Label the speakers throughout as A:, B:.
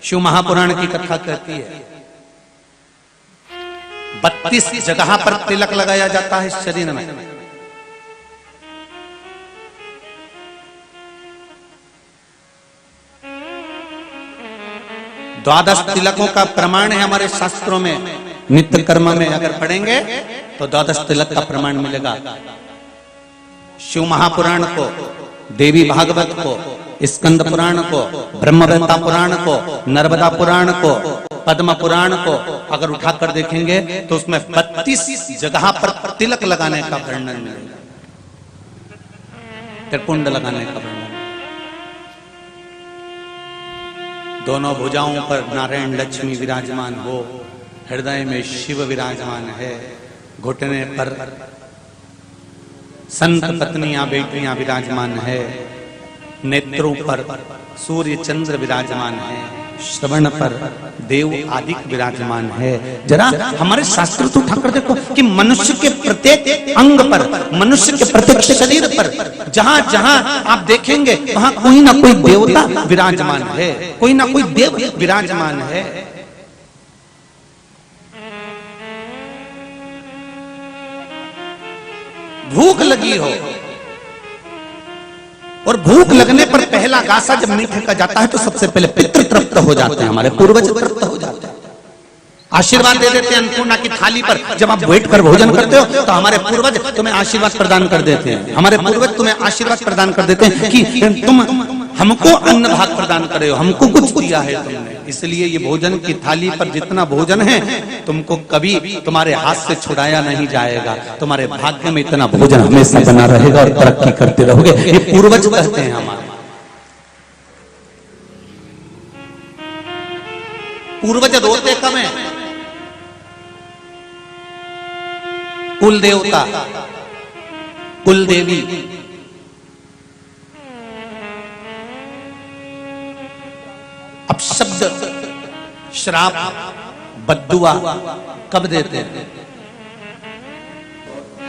A: शिव महापुराण की कथा कहती है 32 जगह पर तिलक लगाया जाता है इस शरीर में। द्वादश तिलकों का प्रमाण है हमारे शास्त्रों में। नित्य कर्म में अगर पढ़ेंगे तो द्वादश तिलक का प्रमाण मिलेगा। शिव महापुराण को, देवी भागवत को, स्कंद पुराण को, ब्रह्मवेत्ता पुराण को, नर्मदा पुराण को, पद्म पुराण को अगर उठाकर देखेंगे तो उसमें 32 जगह पर तिलक लगाने का वर्णन मिलेगा, त्रिपुंड लगाने का वर्णन। दोनों भुजाओं पर नारायण लक्ष्मी विराजमान हो, हृदय में शिव विराजमान है, घुटने पर संत पत्नियां बेटियां विराजमान है, नेत्रों पर सूर्य चंद्र विराजमान है, श्रवण पर देव आदि विराजमान है। जरा हमारे शास्त्र तो उठाकर देखो कि मनुष्य के प्रत्येक अंग पर, मनुष्य के प्रत्येक शरीर पर जहां जहां आप देखेंगे वहां कोई ना कोई देवता विराजमान है, कोई ना कोई देव विराजमान है। भूख लगी हो और भूख लगने पर पहला गासा जब मीठे का जाता है तो सबसे पहले पितृ तृप्त हो जाते हैं, हमारे पूर्वज तृप्त हो जाते हैं, आशीर्वाद दे देते हैं। अन्नपूर्णा की थाली पर जब आप बैठ कर भोजन करते हो तो हमारे पूर्वज तुम्हें आशीर्वाद प्रदान कर देते हैं, हमारे पूर्वज तुम्हें आशीर्वाद प्रदान कर देते हैं कि तुम हमको अन्न भाग प्रदान करे हो, हमको कुछ दिया है तुमने। इसलिए ये भोजन की थाली पर जितना भोजन है तुमको कभी तुम्हारे हाथ से छुड़ाया नहीं जाएगा, तुम्हारे भाग्य में इतना भोजन हमेशा बना रहेगा और तरक्की करते रहोगे। ये पूर्वज कहते हैं हमारे। पूर्वज रोते कब है? कुल देवता, कुल देवी, अब शब्द श्राप बद्दुआ कब देते हैं?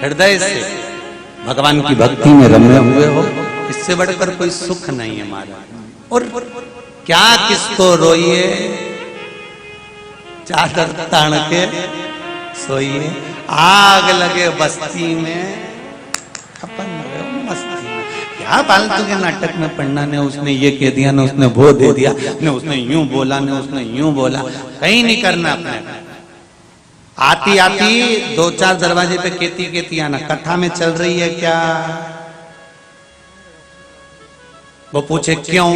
A: हृदय से भगवान की भक्ति में रमे हुए हो, इससे बढ़कर कोई सुख नहीं है हमारा। और क्या किसको रोइए, चादर तान के सोइए, आग लगे बस्ती में अपन मस्ती में। क्या फालतू के नाटक में पढ़ना, ने उसने ये कह दिया, ने उसने वो दे दिया, ने उसने यूं बोला, ने उसने यूं बोला, कहीं नहीं करना अपने। आती आती 2-4 दरवाजे पे केती आना, कथा में चल रही है क्या? वो पूछे क्यों?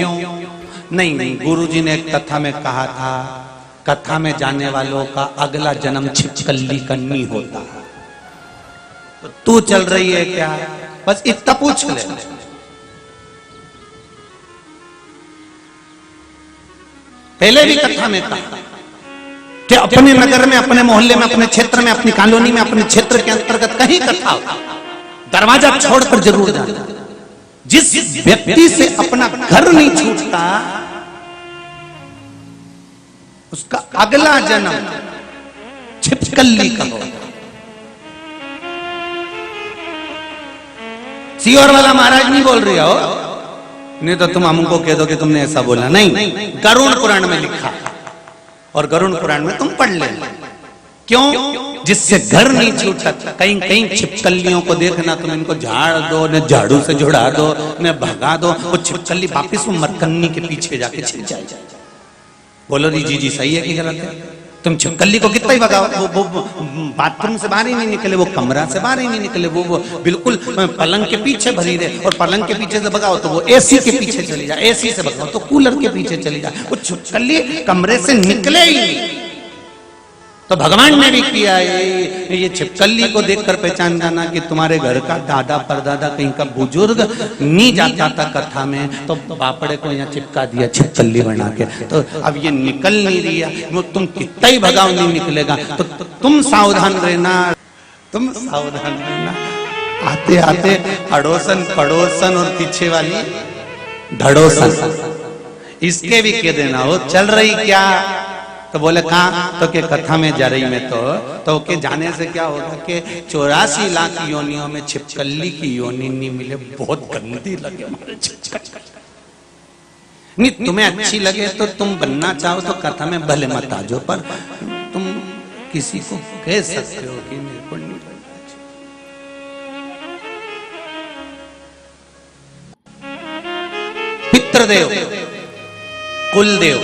A: नहीं, गुरुजी ने एक कथा में कहा था, कथा में जाने वालों का अगला जन्म छिपकली कन्नी होता। तो तू चल रही है क्या? बस इतना पूछ ले। पहले भी कथा में कहा कि अपने नगर में, अपने मोहल्ले में, अपने क्षेत्र में, अपनी कॉलोनी में, अपने क्षेत्र के अंतर्गत कहीं कथा हो, दरवाजा छोड़कर जरूर जाना। जिस व्यक्ति से अपना घर नहीं छूटता उसका अगला जन्म छिपकली का हो। सीहोर वाला महाराज नहीं बोल रही हो, नहीं तो तुम हमको कह दो कि तुमने ऐसा बोला। नहीं, गरुड़ पुराण में लिखा, और गरुड़ पुराण में तुम पढ़ ले। क्यों? जिससे घर नहीं छूटा, कहीं कहीं छिपकलियों को देखना, तुम इनको झाड़ दो, न झाड़ू से जुड़ा दो, न भगा दो, वो छिपकली वापिस वो मरकन्नी के पीछे जाके छिप जाए। बोलो जी सही है कि गलत है? तुम छिपकली को कितना ही भगाओ, वो बाथरूम से बाहर ही नहीं निकले, वो कमरा से बाहर ही नहीं निकले, वो बिल्कुल पलंग के पीछे भरी रहे। और पलंग के पीछे से भगाओ तो वो एसी के पीछे चली जाए, एसी से भगाओ तो कूलर के पीछे चली जाए, वो छिपकली कमरे से निकले ही नहीं। तो भगवान ने भी किया है। ये छिपकली को देखकर पहचान जाना कि तुम्हारे घर का दादा परदादा कहीं का बुजुर्ग नहीं जाता था कथा में, तो बापड़े को यहाँ चिपका दिया छिपकली बना के। तो अब ये निकल नहीं रही है, वो तुम कितना ही भगाओ नहीं निकलेगा। तो तुम सावधान रहना, तुम सावधान रहना। आते आते अड़ोसन पड़ोसन और पीछे वाली धड़ोसन, इसके भी कह देना हो चल रही क्या? तो बोले कहाँ? तो के कथा में जा रही में तो के जाने से क्या होगा कि 84 लाख योनियों में छिपकली की योनि नहीं मिले, बहुत गंदी लगे हमारे छिपकली। नहीं तुम्हें अच्छी लगे तो तुम बनना चाहो तो कथा में भले मत आ जाओ, पर तुम किसी को कह सकते हो कि मेरे को नहीं बनना चाहिए। पितृदेव, कुलदेव,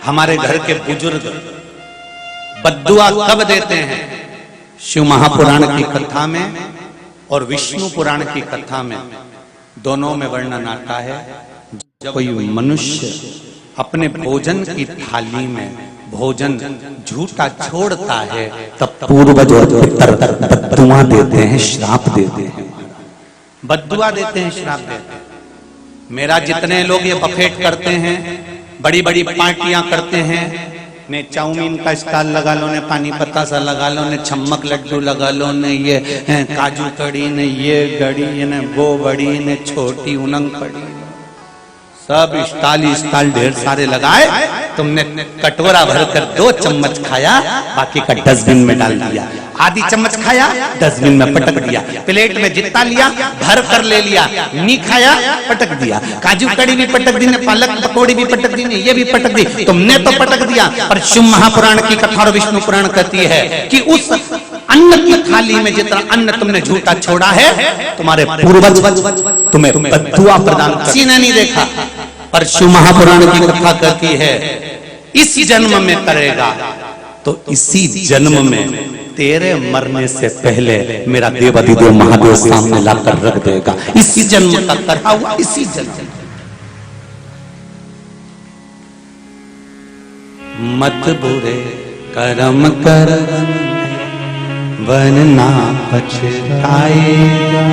A: हमारे घर के बुजुर्ग बद्दुआ कब देते हैं? शिव महापुराण की कथा में और विष्णु पुराण की कथा में दोनों में वर्णन आता है। जब कोई मनुष्य अपने भोजन की थाली में भोजन झूठा छोड़ता है तब पूर्वज बद्दुआ देते हैं, श्राप देते हैं, बद्दुआ देते हैं, श्राप देते हैं। मेरा जितने लोग ये बफेट करते हैं, बड़ी बड़ी पार्टियां करते हैं, ने चाउमीन का स्टॉल लगा लो, ने पानी पत्ता लगा लो, ने छम्मक लड्डू लगा लो, ने ये काजू कड़ी, ने ये गड़ी, ने वो बड़ी, ने छोटी उनंग पड़ी, सब स्टॉल ढेर सारे लगाए। तुमने कटोरा भरकर 2 चम्मच खाया, बाकी का डस्टबिन में डाल दिया। आधी चम्मच खाया, डस्टबिन में पटक दिया। प्लेट में जितना लिया भर कर ले लिया, नहीं खाया पटक दिया। काजू कड़ी भी पटक दी, ने पालक पकौड़ी भी पटक दी, ने ये भी पटक दी। तुमने तो पटक दिया, पर शिव महापुराण की कथा और विष्णु पुराण कहती है कि उस अन्न की थाली में जितना अन्न तुमने झूठा छोड़ा है, तुम्हारे पूर्वज तुम्हें बद्दुआ प्रदान कर। किसी ने नहीं देखा, पर शिव महापुराण की कथा कहती है इस जन्म में करेगा तो इसी जन्म में तेरे मरने से पहले मेरा देवाधिदेव महादेव सामने लाकर रख देगा। इसी जन्म का करा हुआ, इसी जन्म। मत बुरे कर्म कर वरना पछताएगा,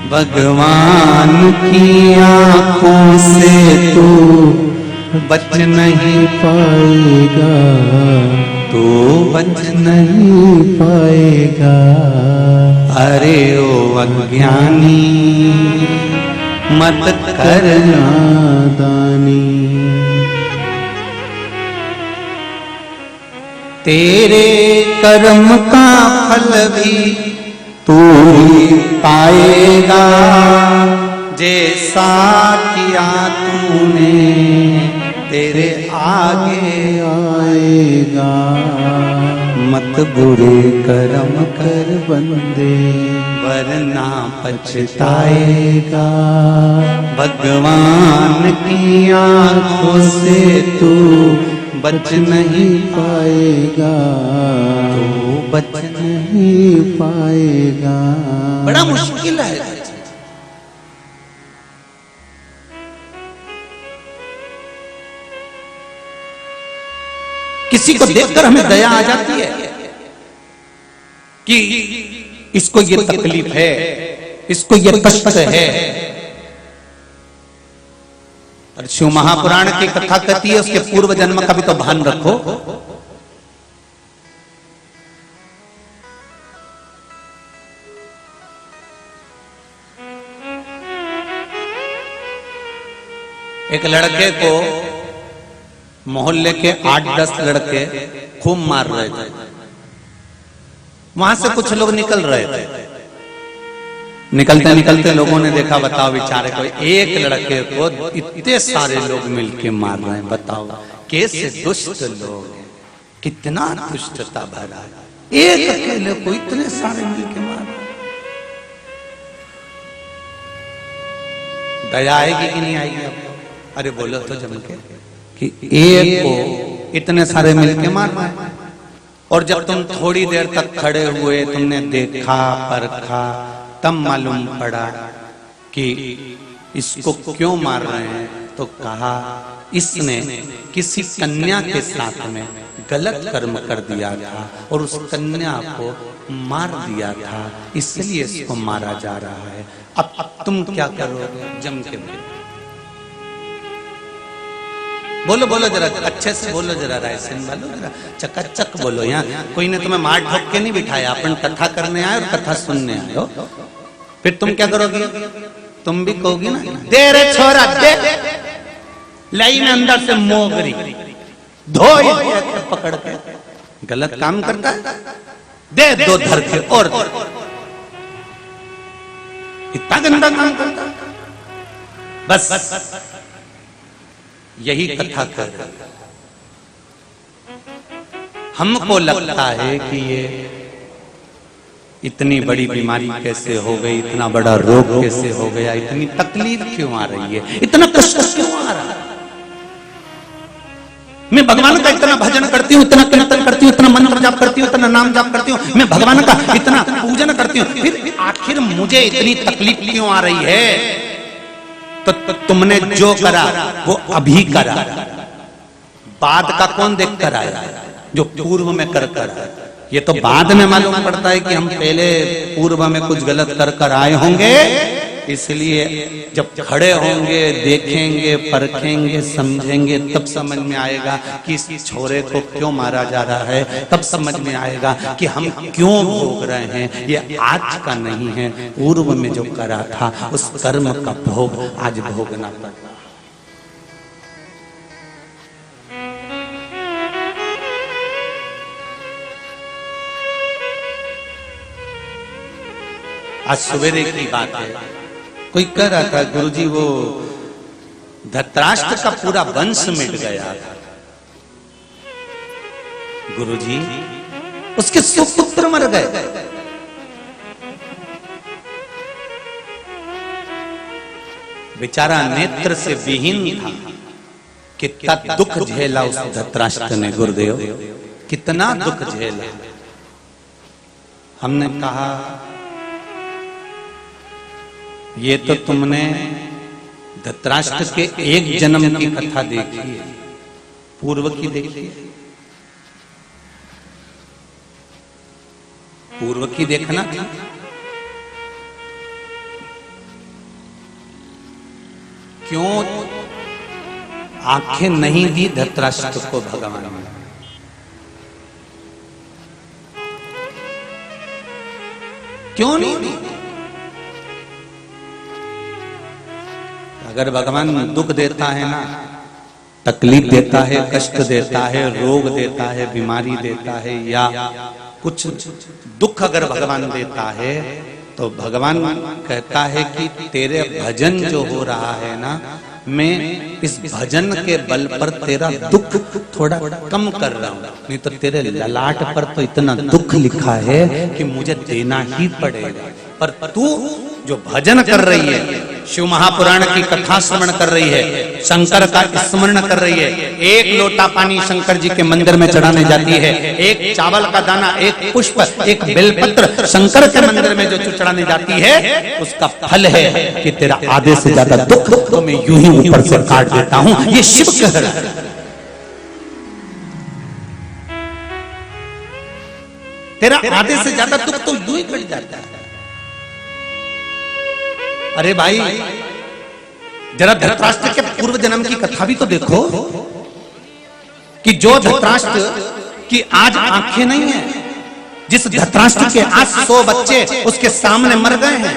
A: भगवान की आंखों से तू बच नहीं पाएगा, तू बच नहीं पाएगा। अरे ओ अज्ञानी मत करना दानी, तेरे कर्म का फल भी तू ही पाएगा, जैसा किया तूने तेरे आगे आएगा। मत बुरे कर्म कर बंदे वरना पछताएगा, भगवान की आंखों से तू बच नहीं पाएगा, तू बच नहीं पाएगा। बड़ा मुश्किल है। किसी को देखकर हमें दया आ जाती है कि इसको ये तकलीफ है, इसको ये कष्ट है। और शिव महापुराण की कथा कहती है उसके पूर्व जन्म का भी तो भान रखो। एक लड़के को मोहल्ले के 8-10 लड़के खूब मार रहे थे। वहां से कुछ लोग निकल रहे थे। निकलते निकलते लोगों ने देखा, बताओ बेचारे को एक लड़के को इतने सारे लोग मिलके मार रहे हैं। बताओ कैसे दुष्ट लोग हैं, कितना दुष्टता भरा है। एक अकेले को इतने सारे मिलके मार रहे हैं। दया आएगी कि नहीं आएगी आपको? अरे बोलो तो जम के कि एक को इतने सारे मिलके मारना। और जब तुम थोड़ी देर तक खड़े हुए, तुमने देखा परखा, तब मालूम पड़ा कि इसको क्यों मार रहे हैं, तो कहा इसने किसी कन्या के साथ में गलत कर्म कर दिया था और उस कन्या को मार दिया था, इसलिए इसको मारा जा रहा है। अब तुम क्या करोगे? जम के बोलो बोलो जरा, अच्छे से बोलो जरा, रायसेन वालों जरा चकाचक बोलो। यहाँ कोई ने तुम्हें मार ठोक के नहीं बिठाया, अपन कथा करने आए और कथा सुनने आए हो। फिर तुम क्या करोगे? तुम भी कहोगी ना, दे रे छोरा दे, लाई में अंदर से मोगरी धो पकड़ के। गलत काम करता है, दे दो धर के और इतना गंदा काम करता है। बस यही कथा कर रहे। हमको लगता है कि ये इतनी बड़ी बीमारी कैसे हो गई, इतना बड़ा रोग कैसे हो गया, इतनी तकलीफ क्यों आ रही है, इतना कष्ट क्यों आ रहा है। मैं भगवान का इतना भजन करती हूँ, इतना कीर्तन करती हूँ, इतना मंत्र जाप करती हूँ, इतना नाम जाप करती हूँ, मैं भगवान का इतना पूजन करती हूँ, फिर आखिर मुझे इतनी तकलीफ क्यों आ रही है। तो तुमने जो करा वो अभी करा, बाद का कौन देख कर आया, जो पूर्व में कर आया। ये तो बाद में मालूम पड़ता है कि हम पहले पूर्व में कुछ गलत कर आए होंगे, इसलिए जब खड़े होंगे, देखेंगे, परखेंगे, समझेंगे, तब समझ में आएगा कि इस छोरे को क्यों मारा जा रहा है, तब समझ में आएगा कि हम क्यों भोग रहे हैं। ये आज का नहीं है, पूर्व में जो करा था उस कर्म का भोग आज भोगना पड़ता। आज सवेरे की बात है, कोई कह रहा था गुरुजी वो धृतराष्ट्र का पूरा वंश मिट गया था। गुरुजी उसके सुपुत्र मर गए। बेचारा नेत्र से विहीन था, कितना दुख झेला उस धृतराष्ट्र ने गुरुदेव, कितना दुख झेला। हमने कहा ये तो तुमने धृतराष्ट्र के एक जन्म की कथा देखी है, पूर्व की देखी है, पूर्व की देखना था। क्यों आंखें नहीं दी धृतराष्ट्र को भगवान ने? क्यों नहीं दी? अगर भगवान दुख देता है ना, तकलीफ देता है, कष्ट देता है, रोग देता है, बीमारी देता है, या कुछ दुख अगर भगवान देता है तो भगवान कहता है कि तेरे भजन जो हो रहा है ना, मैं इस भजन के बल पर तेरा दुख थोड़ा कम कर रहा हूं, नहीं तो तेरे ललाट पर तो इतना दुख लिखा है कि मुझे देना ही पड़ेगा। पर तू जो भजन कर रही है, शिव महापुराण की कथा श्रवण कर रही है, शंकर का स्मरण कर रही है, एक लोटा पानी शंकर जी के मंदिर में चढ़ाने जाती है, एक चावल का दाना, एक पुष्प, एक बेलपत्र शंकर के मंदिर में जो चढ़ाने जाती है, उसका फल है कि तेरा आधे से ज्यादा दुख तो मैं यूं ही ऊपर से काट देता हूं। ये शिव कह रहा है। तेरा आधे से ज्यादा दुख तो यूं ही कट जाता है। अरे भाई जरा धृतराष्ट्र के पूर्व जन्म की कथा भी तो देखो कि जो धृतराष्ट्र की आज आंखें नहीं है, जिस धृतराष्ट्र के आज 100 बच्चे उसके सामने मर गए हैं,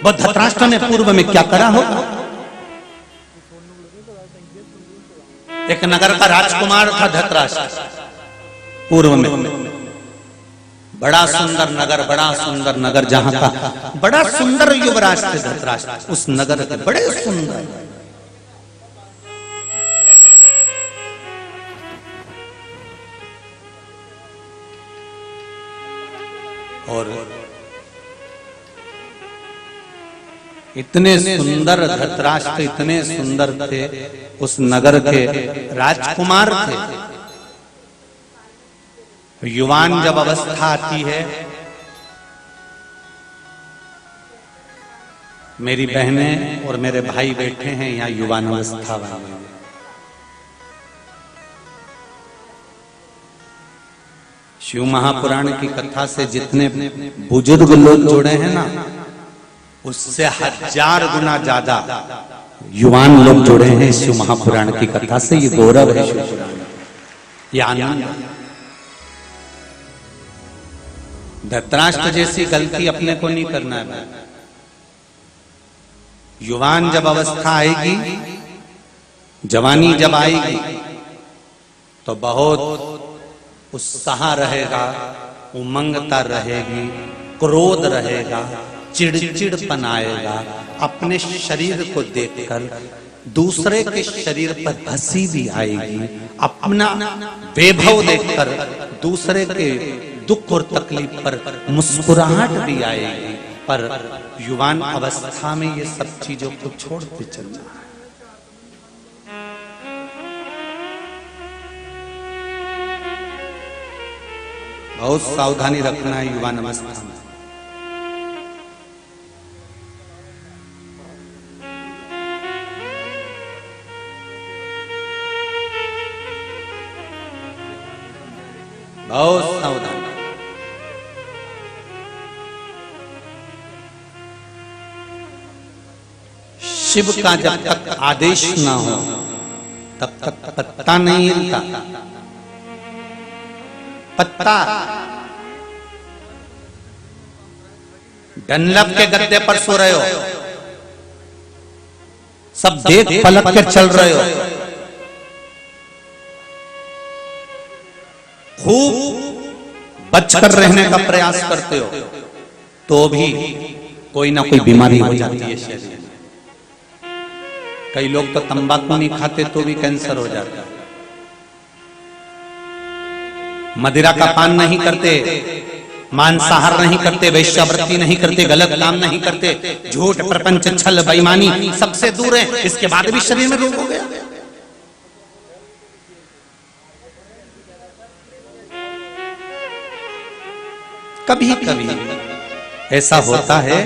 A: वो धृतराष्ट्र ने पूर्व में क्या करा होगा। एक नगर का राजकुमार था धृतराष्ट्र, पूर्व में बड़ा सुंदर नगर, बड़ा सुंदर नगर, जहां का बड़ा सुंदर युवराज थे धृतराष्ट्र, उस नगर के बड़े सुंदर। और इतने सुंदर धृतराष्ट्र, इतने सुंदर थे, उस नगर के राजकुमार थे। युवान जब अवस्था आती है, मेरी बहनें और मेरे भाई बैठे हैं यहाँ युवान अवस्था वाले, शिव महापुराण की कथा से जितने बुजुर्ग लोग जुड़े हैं ना, उससे 1000 गुना ज्यादा युवान लोग जुड़े हैं शिव महापुराण की कथा से। ये गौरव है शिव पुराण, ये आनंद। धृतराष्ट्र जैसी गलती अपने को नहीं करना है। युवान जब अवस्था आएगी, जवानी जब आएगी, तो बहुत उत्साह रहेगा, उमंगता रहेगी, क्रोध रहेगा, चिड़चिड़पन आएगा, अपने शरीर को देखकर दूसरे के शरीर पर हंसी भी आएगी, अपना वैभव देखकर दूसरे के दुख और तकलीफ पर मुस्कुराहट भी आएगी, पर युवान अवस्था में ये सब चीजों को छोड़ते चलना है। बहुत सावधानी रखना है युवान अवस्था में। बहुत सावधान। शिव का जब तक आदेश ना हो तब तक पत्ता नहीं हिलता। पत्ता डनलप के गद्दे पर सो रहे हो, सब देख पलट कर चल रहे हो, खूब बचकर रहने का प्रयास करते हो, तो भी कोई ना कोई बीमारी हो जाती है शरीर में। कई लोग तो तंबाकू नहीं खाते तो भी कैंसर हो जाता है। मदिरा का पान नहीं करते, मांसाहार नहीं करते, वैश्यावृत्ति नहीं करते, गलत काम नहीं करते, झूठ प्रपंच छल बेईमानी सबसे दूर है, इसके बाद भी शरीर में रोग हो गया। कभी कभी ऐसा होता है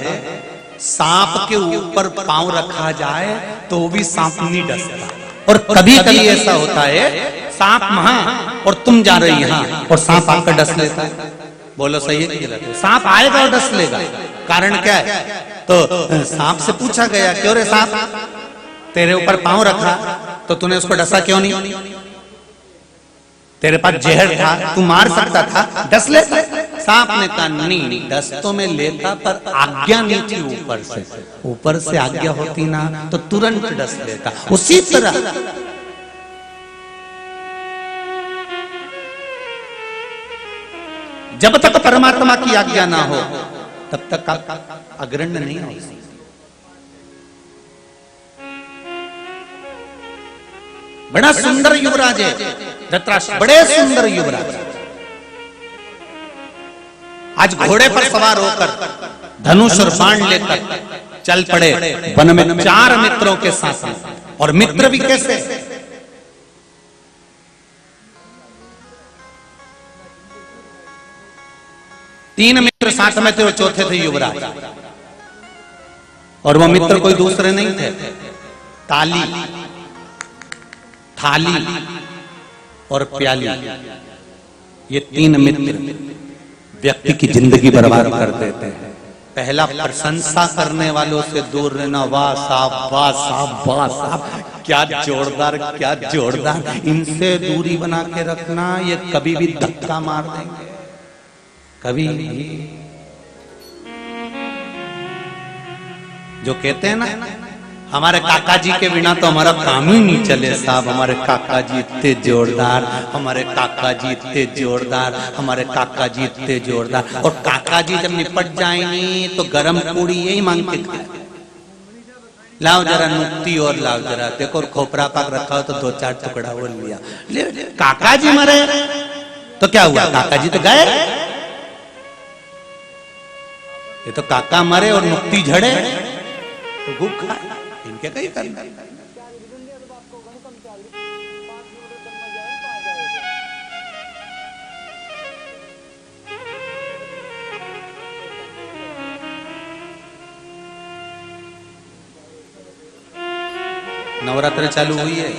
A: सांप के ऊपर पांव रखा जाए तो भी सांप नहीं डसता, और कभी कभी ऐसा होता है सांप वहां और तुम जा रही यहां और सांप आकर डस लेता है। बोलो सही है कि गलत है? सांप आएगा और डस लेगा, कारण क्या है? तो सांप से पूछा गया, क्यों रे सांप तेरे ऊपर पांव रखा तो तूने उसको डसा क्यों नहीं? तेरे पास जहर था, तू मार सकता था, डस लेता। सांप ने कहा नहीं, डस तो मैं लेता पर आज्ञा नहीं थी ऊपर से, ऊपर से आज्ञा होती ना तो तुरंत डस लेता। उसी तरह जब तक परमात्मा की आज्ञा ना हो तब तक आप अग्रण्य नहीं हो सकते। बड़ा सुंदर युवराज है धृतराष्ट्र, बड़े सुंदर युवराज। आज घोड़े पर सवार होकर धनुष और बाण लेकर चल पड़े वन में 4 मित्रों के साथ। और मित्र भी कैसे? तीन मित्र साथ में थे और चौथे थे युवराज, और वो मित्र कोई दूसरे नहीं थे, ताली, थाली और प्याली। ये 3 मित्र व्यक्ति की जिंदगी बर्बाद कर देते हैं। पहला, प्रशंसा करने वालों से दूर रहना। वाह साहब, वाह साहब, वाह साहब, क्या जोरदार, क्या जोरदार। इनसे दूरी बना के रखना, ये कभी भी धक्का मार देंगे, कभी भी। जो कहते हैं ना हमारे काका जी के बिना तो हमारा काम ही नहीं चले साहब, हमारे काका जी इतने जोरदार, हमारे काका जी इतने जोरदार, हमारे काका जी इतने जोरदार। और काका जी जब निपट जाएंगे तो गरम पूड़ी यही मांग के खाए, लाओ जरा नुक्ति और लाओ जरा, देखो खोपरा पाक रखा हो तो 2-4 टुकड़ा और लिया। काका जी मरे तो क्या हुआ, काका जी तो गए। ये तो काका मरे और नुक्ति झड़े तो भूख खाए, इनके कहीं करना। नवरात्र चालू हुई है,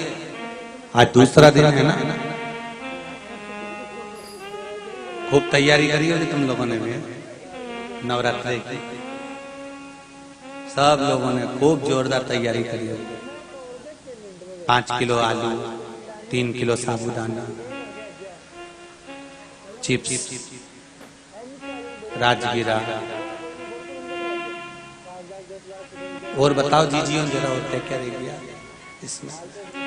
A: आज दूसरा दिन है ना। खूब तैयारी करी होगी तुम लोगों ने भी नवरात्र की। सब लोगों ने खूब जोरदार तैयारी करी है। 5 किलो आलू, 3 किलो साबूदाना, चिप्स, राजगिरा। और बताओ जीजियों जरा और क्या क्या रह गया इसमें?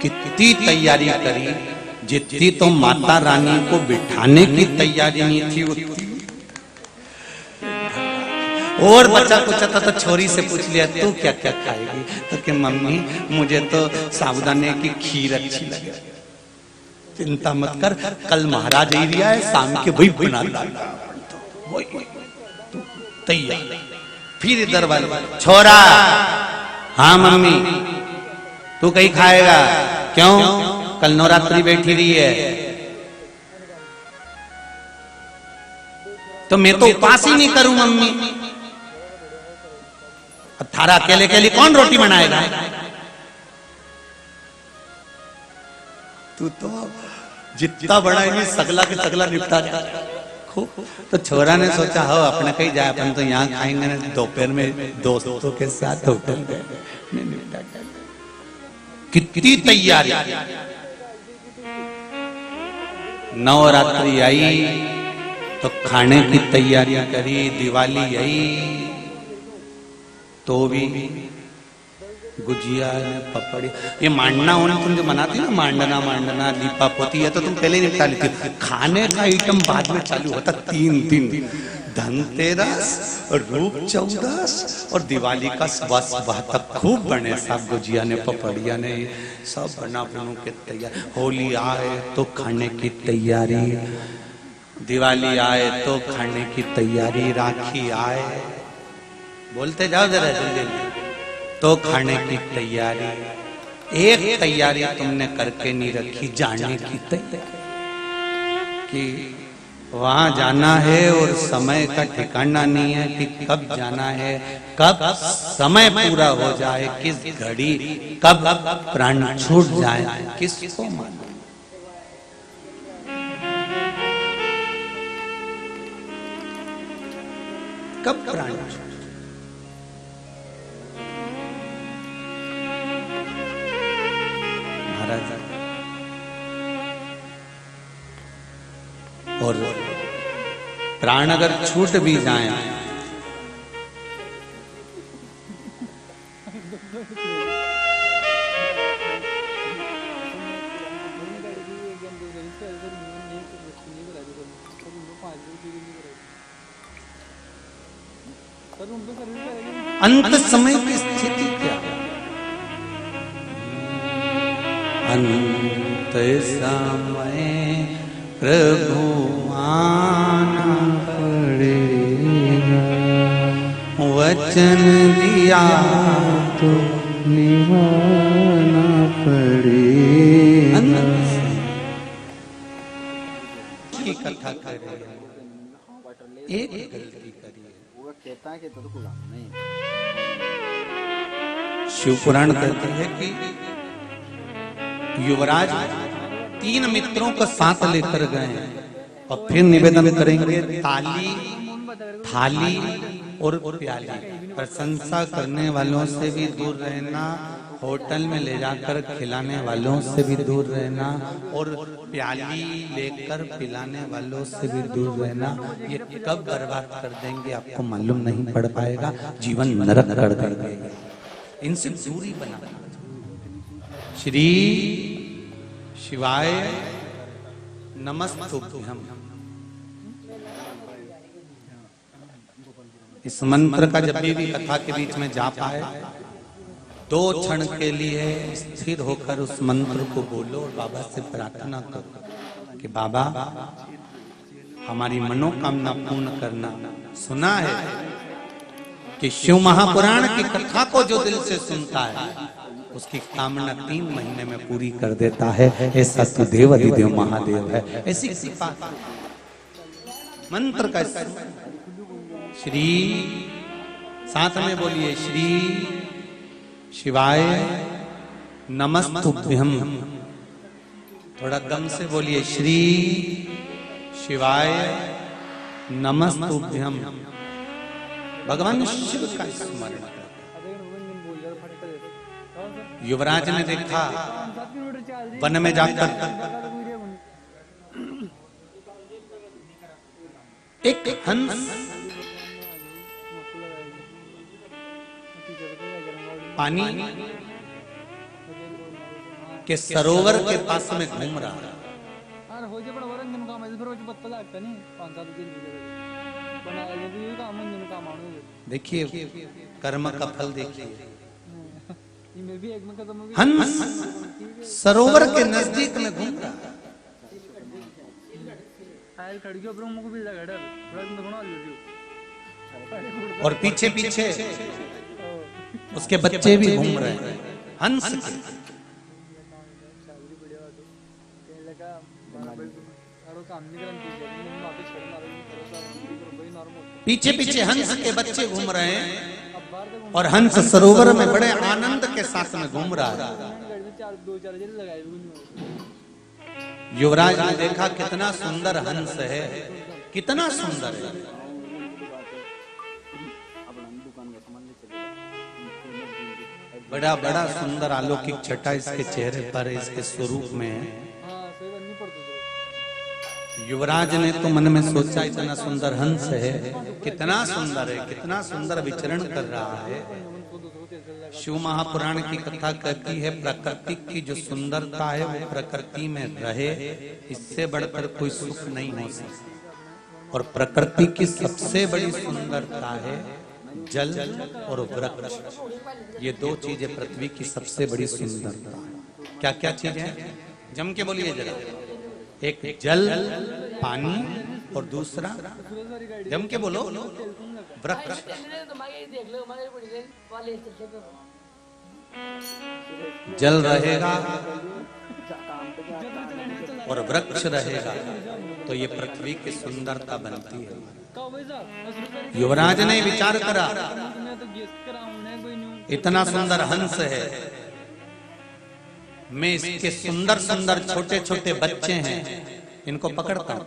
A: कितनी तैयारी करी, जितनी तो माता रानी को बिठाने की तैयारी नहीं थी उतनी और बच्चा कुछ था तो छोरी से पूछ लिया तू क्या क्या खाएगी, तो कि मम्मी मुझे तो साबुदाने की खीर अच्छी लगे। चिंता मत कर, कल महाराज एरिया है, शाम के वही बना तैयार। फिर इधर वाले छोरा, हाँ मम्मी तू कहीं खाएगा, क्यों कल नवरात्रि बैठी रही है, तो मैं तो उपास ही नहीं करूं मम्मी। अब थारा अकेले के लिए कौन रोटी बनाएगा? तू तो जितना बड़ा ही सगला के सगला निपटा जा। तो छोरा ने सोचा हो अपने कहीं जाए, अपन तो यहाँ खाएंगे ना, दोपहर में दोस्तों के साथ होटल गए। कितनी तैयारी, नवरात्रि आई तो खाने की तैयारियां करी, दिवाली आई तो भी गुजिया पपड़ी, ये मांडना होना तुम जो बनाती ना, मांडना लीपा पोती, है तो तुम पहले ही निपटा लेती। खाने का आइटम बाद में चालू होता, 3 दिन, धनतेरस और रूप चौदस और दिवाली का सुबह तक खूब बने सब गुजिया ने पपड़िया ने सब बना बनू के तैयार। होली आए तो खाने की तैयारी, दिवाली आए तो खाने की तैयारी, राखी आए, बोलते जाओ जरा जल्दी, तो खाने की तैयारी। एक तैयारी तुमने करके नहीं रखी, जाने की तैयारी कि वहां जाना है और समय का ठिकाना नहीं है कि कब जाना है, कब समय पूरा हो जाए, किस घड़ी कब प्राण छूट जाए, किसको मालूम। कब प्राण महाराज, और प्राण अगर छूट भी जाए अंत समय की स्थिति क्या, अंत समय प्रभु आना पड़ेगा, वचन दिया तो निभाना पड़ेगा। की कथा करे, एक गलती करिए, वो कहता है कि तो नहीं। शिव पुराण कहती है कि युवराज 3 मित्रों को साथ लेकर गए और फिर निवेदन करेंगे ताली, थाली और प्याली। प्रशंसा करने वालों से भी दूर रहना, होटल में ले जाकर खिलाने वालों से भी दूर रहना, और प्याली लेकर पिलाने वालों से भी दूर रहना। ये कब बर्बाद कर देंगे आपको मालूम नहीं पड़ पाएगा, जीवन नरक कर देंगे। इनसे दूरी बना। श्री शिवाय नमस्तुभ्यं, इस मंत्र का जब भी कथा के बीच में जाप आए 2 क्षण के लिए स्थिर होकर उस मंत्र को बोलो और बाबा से प्रार्थना करो कि बाबा हमारी मनोकामना पूर्ण करना। सुना है कि शिव महापुराण की कथा को जो दिल से सुनता है उसकी कामना 3 महीने में पूरी कर देता है। ऐसा तो देव अधिदेव महादेव है। ऐसी कृपा मंत्र का श्री साथ में बोलिए, श्री शिवाय नमस्तुभ्यं। थोड़ा दम से बोलिए, श्री शिवाय नमस्तुभ्यं। भगवान शिव का स्मरण। युवराज ने देखा वन में जाकर एक हंस पानी के सरोवर के पास में घूम रहा। देखिए कर्म का फल देखिए। हंस सरोवर के नजदीक में घूम रहा है और पीछे पीछे उसके बच्चे भी घूम रहे हैं हंस के। पीछे पीछे हंस के बच्चे घूम रहे हैं और हंस सरोवर में बड़े आनंद के साथ में घूम रहा है। युवराज ने देखा कितना सुंदर हंस है, कितना सुंदर है। बड़ा बड़ा सुंदर अलौकिक छटा इसके चेहरे पर, इसके स्वरूप में है। युवराज ने तो मन में सोचा इतना सुंदर हंस है, कितना सुंदर है, कितना सुंदर विचरण कर रहा है। शिव महापुराण की कथा कहती है प्रकृति की जो सुंदरता है वो प्रकृति में रहे, इससे बढ़कर कोई सुख नहीं हो सकता। और प्रकृति की सबसे बड़ी सुंदरता है जल और वृक्ष। ये दो चीजें पृथ्वी की सबसे बड़ी सुंदरता है। क्या क्या चीज है? जम के बोलिए जरा। एक जल पानी और दूसरा जम के बोलो वृक्ष। जल रहेगा और वृक्ष रहेगा तो ये पृथ्वी की सुंदरता बनती है। युवराज ने विचार करा इतना सुंदर हंस है, मैं इसके सुंदर सुंदर छोटे छोटे बच्चे हैं इनको पकड़ता हूं।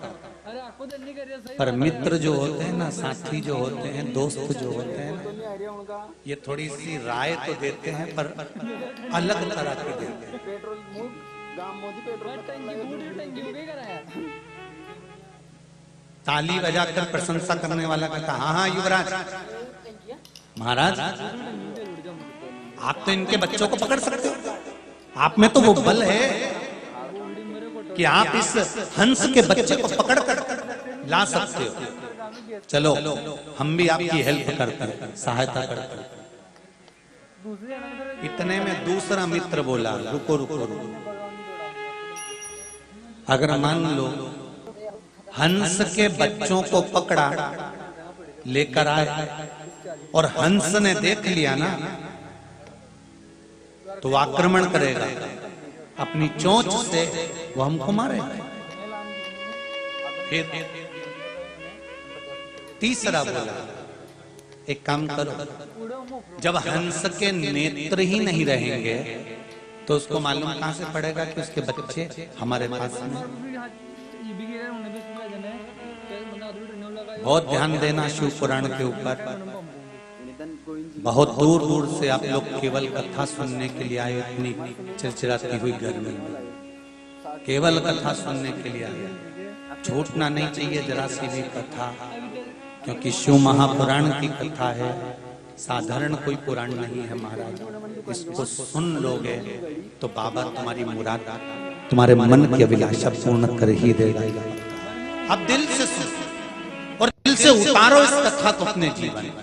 A: पर मित्र जो होते हैं ना, साथी जो होते हैं, दोस्त जो होते हैं ना, ये थोड़ी सी राय तो देते हैं पर अलग तरह के देते हैं। ताली बजाकर प्रशंसा करने वाला कहता हाँ हाँ युवराज महाराज आप तो इनके बच्चों को पकड़ सकते हो, आप में तो वो बल है कि आप इस हंस के बच्चे को पकड़ कर ला सकते हो। चलो हम भी आपकी हेल्प करते हैं, सहायता करते हैं। इतने में दूसरा मित्र बोला रुको रुको रुको, अगर मान लो हंस के बच्चों को पकड़ा लेकर आए और हंस ने देख लिया ना तो आक्रमण करेगा, अपनी चोंच से वो हमको मारेगा। फिर तीसरा बोला एक काम करो, जब हंस के नेत्र ही नहीं रहेंगे तो उसको मालूम कहां से पड़ेगा कि उसके बच्चे हमारे पास में। बहुत ध्यान देना शिव पुराण के ऊपर। बहुत दूर दूर से आप लोग केवल कथा सुनने के लिए आए, इतनी चिलचिलाती हुई गर्मी में केवल कथा सुनने के लिए आए। छूटना नहीं चाहिए जरा सी भी कथा, क्योंकि शिव महापुराण की कथा है, साधारण कोई पुराण नहीं है महाराज। इसको सुन लोगे तो बाबा तुम्हारी मुराद, तुम्हारे मन की अभिलाषा पूर्ण कर ही देगा। अब दिल से सुनो और दिल से उतारो इस कथा को अपने जीवन में।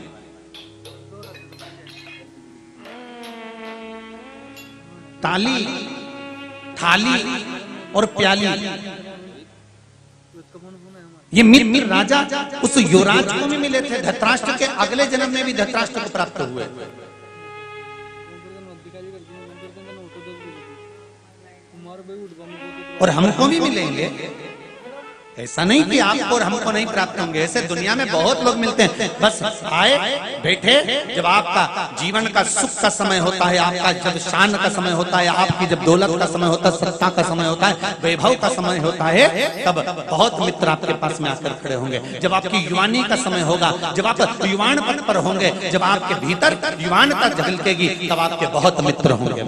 A: ताली, थाली और प्याली, ये मित्र राजा उस युवराज को भी मिले थे। धृतराष्ट्र के अगले जन्म में भी धृतराष्ट्र को प्राप्त हुए और हमको भी मिलेंगे। ऐसा नहीं कि आपको और हमको नहीं प्राप्त होंगे, ऐसे दुनिया में बहुत लोग मिलते हैं। बस आए बैठे, जब आपका जीवन का सुख का समय होता है, आपका जब शान का समय होता है, आपकी जब दौलत का समय होता है, सत्ता का समय होता है, वैभव का समय होता है, तब बहुत मित्र आपके पास में आकर खड़े होंगे। जब आपकी युवानी का समय होगा, जब आप युवान पद पर होंगे, जब आपके भीतर युवानता झलकेगी, तब आपके बहुत मित्र होंगे।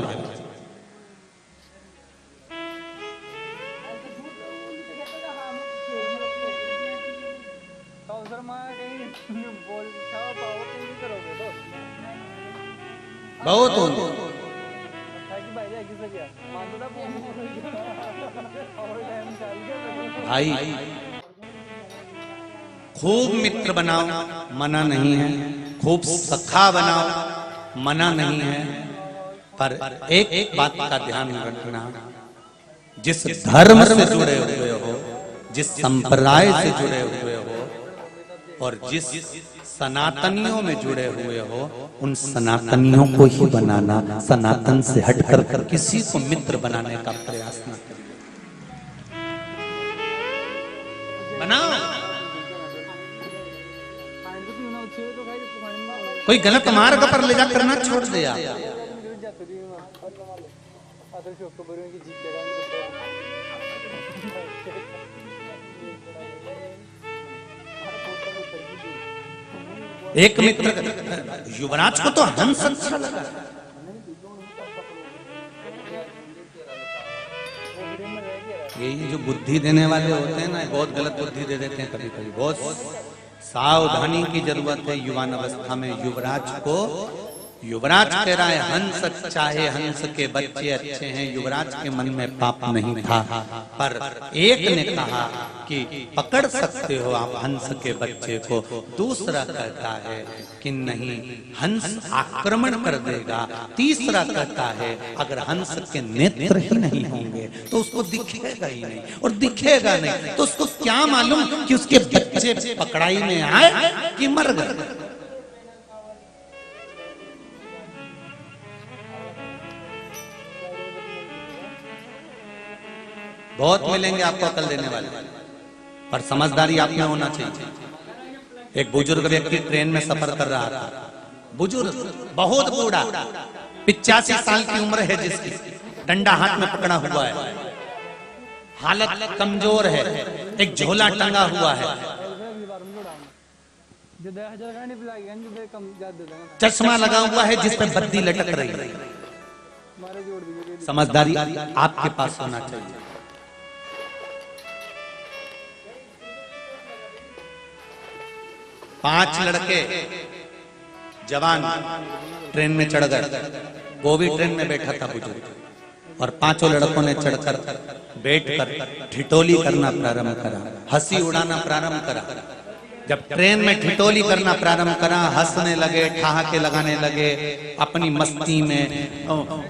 A: बहुत भाई खूब मित्र बनाओ, मना नहीं है। खूब सखा बनाओ, मना नहीं है। पर एक बात का ध्यान रखना, जिस धर्म से जुड़े हुए हो, जिस संप्रदाय से जुड़े हुए हो और जिस सनातनियों में जुड़े हुए हो, उन सनातनियों को ही बनाना। सनातन से हटकर किसी को मित्र बनाने का प्रयास न करें। बनाओ, कोई गलत मार्ग पर ले जाकर ना छोड़ दे आप। एक मित्र, युवराज को तो हंस अच्छा लगा। ये जो बुद्धि देने वाले होते हैं ना, बहुत गलत बुद्धि दे देते हैं कभी कभी। बहुत सावधानी की जरूरत है युवान अवस्था में। युवराज कह रहा है हंस अच्छा है, हंस के बच्चे अच्छे हैं। युवराज के मन में पाप नहीं था, पर एक ने कहा कि पकड़ सकते हो आप हंस के बच्चे को। दूसरा कहता है कि नहीं, हंस आक्रमण कर देगा। तीसरा कहता है अगर हंस के नेत्र ही नहीं होंगे तो उसको दिखेगा ही नहीं, और दिखेगा नहीं तो उसको क्या मालूम कि उसके बच्चे पकड़ाई में आए कि मर गए। बहुत मिलेंगे आपको अकल देने वाले, पर समझदारी आप में होना चाहिए। एक बुजुर्ग व्यक्ति ट्रेन में सफर कर रहा था। बुजुर्ग, बहुत बूढ़ा, 85 साल की उम्र है जिसकी, डंडा हाथ में पकड़ा हुआ है, हालत कमजोर है, एक झोला टंगा हुआ है, चश्मा लगा हुआ है जिस पे बत्ती लटक रही है। समझदारी आपके पास होना चाहिए। पांच लड़के जवान ट्रेन में चढ़ गए। वो भी ट्रेन में बैठा था बुजुर्ग, और पांचों लड़कों ने चढ़कर बैठकर ठिठोली करना प्रारंभ करा, हंसी उड़ाना प्रारंभ करा। जब ट्रेन में ठिठोली करना प्रारंभ करा, हंसने लगे, ठहाके लगाने लगे, अपनी मस्ती में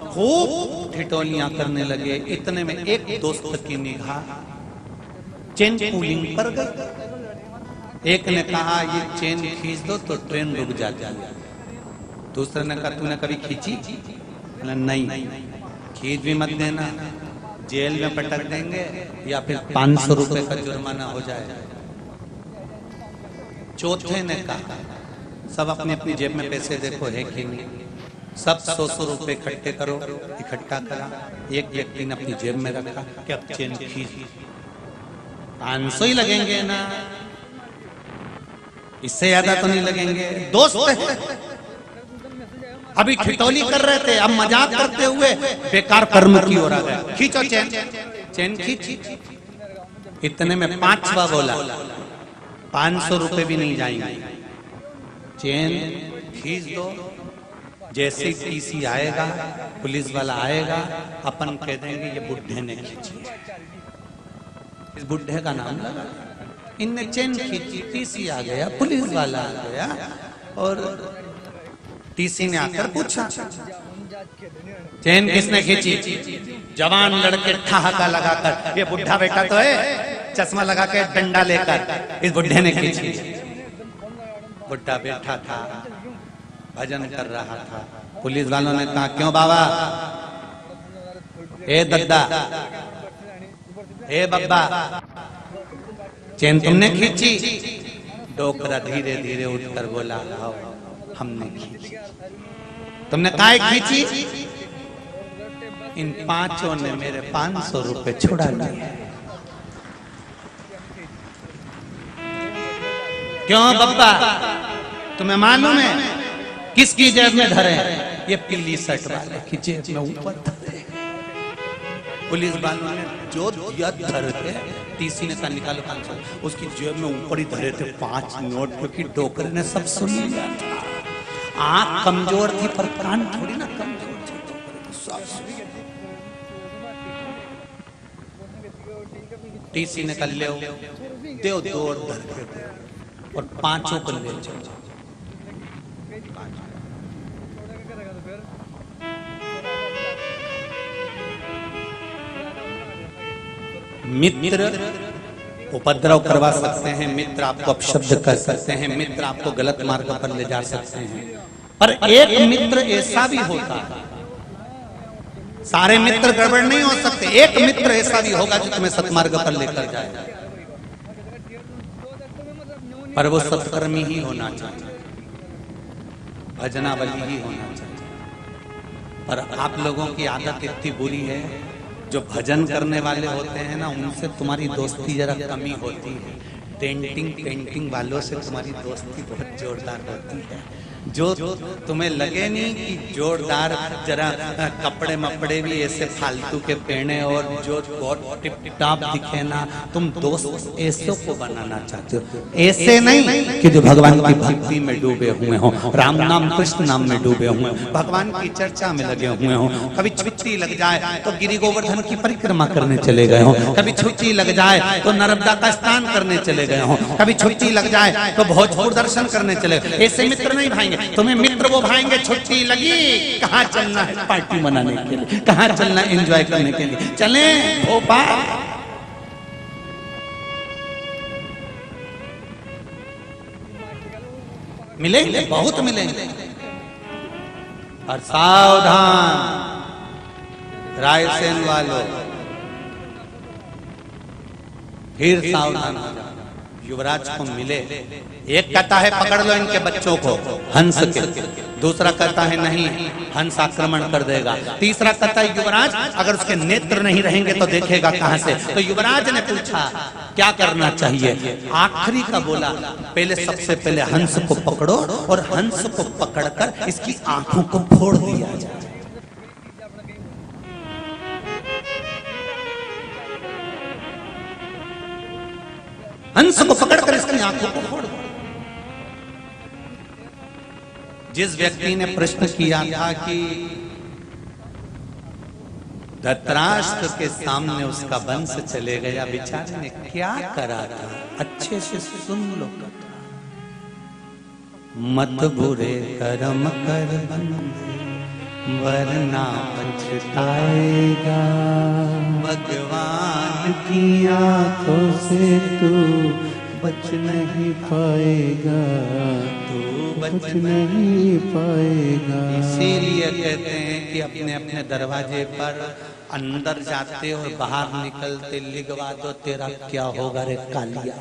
A: खूब ठिठोलियां करने लगे। इतने में एक दोस्त की निगाह चेन पुलिंग पर गई। एक ने कहा ये चेन खींच दो तो ट्रेन रुक जाती है। दूसरे ने कहा तूने कभी खींची? नहीं। खींच भी मत देना, जेल में पटक देंगे या फिर 500 रुपए का जुर्माना हो जाएगा। चौथे ने कहा सब अपनी अपनी जेब में पैसे देखो है कि नहीं। सब 100 रुपए इकट्ठे करो। इकट्ठा करा, एक व्यक्ति ने अपनी जेब में रखा कि अब चेन खींच, 500 ही लगेंगे ना, इससे ज्यादा तो नहीं लगेंगे। दोस्त अभी ठिठोली कर रहे थे, अब मजाक करते हुए बेकार कर्म की ओर आ गए। खींचो चेन, चेन खींची। इतने में पांचवा बोला 500 रुपए भी नहीं जाएंगे, चेन खींच दो। जैसे ही टीसी आएगा, पुलिस वाला आएगा, अपन कह देंगे ये बुढ़े ने खींची। इस बुढ़े का नाम लगा, इनने चेन खींची, टीसी आ गया, पुलिस वाला आ गया, और टीसी ने आकर पूछा चेन किसने खींची? जवान लड़के ठहाका लगाकर, ये बुढ़ा बेटा तो है, चश्मा लगा के डंडा लेकर इस बुढ़े ने खींची। बुढ़ा बैठा था, भजन कर रहा था। पुलिस वालों ने कहा क्यों बाबा, ए दद्दा, ए बब्बा, चेन तुमने खींची? डोकरा धीरे धीरे उठकर बोला आओ हमने खींची। तुमने काहे खींची? इन पांचों ने मेरे 500 रुपए छुड़ा लिए। क्यों बब्बा, तुम्हें मालूम है किसकी जेब में धरे? ये पीली शर्ट वाले की जेब में ऊपर धरे। पुलिस वालों ने जो दिया धर के, टीसी ने कहा निकालो 500। उसकी जेब में ऊपर ही धरे थे 5 नोट, क्योंकि डोकरे ने सब सुन लिया था। आंख कमजोर थी पर कान थोड़ी ना कमजोर थे। टीसी ने कल ले दो धर के। और पांचों को ले चलो। मित्र उपद्रव करवा सकते हैं, मित्र आपको अपशब्द कर सकते हैं, मित्र आपको गलत मार्ग पर ले जा सकते हैं, पर एक मित्र ऐसा भी होता है, सारे मित्र गड़बड़ नहीं हो सकते, एक मित्र ऐसा भी होगा जो तुम्हें सतमार्ग पर लेकर जाए, पर वो सत्कर्मी ही होना चाहिए, भजनावली ही होना चाहिए। पर आप लोगों की आदत इतनी बुरी है, जो भजन करने वाले होते हैं ना, उनसे तुम्हारी दोस्ती जरा कमी होती है, डेंटिंग पेंटिंग वालों से तुम्हारी दोस्ती बहुत जोरदार होती है। जो तुम्हें लगे नहीं कि जोरदार, जरा कपड़े मपड़े भी ऐसे फालतू के पहने और जो बहुत टिप टॉप दिखे ना, तुम दोस्त ऐसों को बनाना चाहते हो, ऐसे नहीं कि जो भगवान की भक्ति में डूबे हुए हो, राम नाम कृष्ण नाम में डूबे हुए हो, भगवान की चर्चा में लगे हुए हो, कभी छुट्टी लग जाए तो गिरि गोवर्धन की परिक्रमा करने चले गए हो, कभी छुट्टी लग जाए तो नर्मदा का स्नान करने चले गए हो, कभी छुट्टी लग जाए तो भोजपुर दर्शन करने चले गए। ऐसे मित्र नहीं भाई, तुम्हें मित्र वो भाएंगे, छुट्टी लगी कहाँ चलना है पार्टी मनाने के लिए, कहाँ चलना एंजॉय करने के लिए, चले भोपाल। मिलेंगे, बहुत मिलेंगे, और सावधान रायसेन वालों, फिर सावधान हो जाओ। युवराज को मिले, एक कहता है पकड़ लो इनके बच्चों को हंस के, दूसरा कहता है नहीं हंस आक्रमण कर देगा, तीसरा कहता है युवराज अगर उसके नेत्र नहीं रहेंगे तो देखेगा कहां से। तो युवराज ने पूछा क्या करना चाहिए, आखिरी का बोला पहले सबसे पहले हंस को पकड़ो और हंस को पकड़कर इसकी आंखों को फोड़ दिया जाए। हंस को पकड़कर इसकी आंखों को फोड़ दो। जिस व्यक्ति ने प्रश्न किया था कि धृतराष्ट्र के सामने उसका वंश चले गया, बेचारे ने क्या करा था, अच्छे से सुन लो कथा। मत बुरे कर्म कर बंदे वरना पछताएगा, भगवान की आंखों से तू बच नहीं पाएगा, तू बच नहीं पाएगा। इसीलिए कहते हैं कि अपने अपने दरवाजे पर अंदर जाते और बाहर निकलते लिखवा दो तेरा क्या होगा रे कालिया।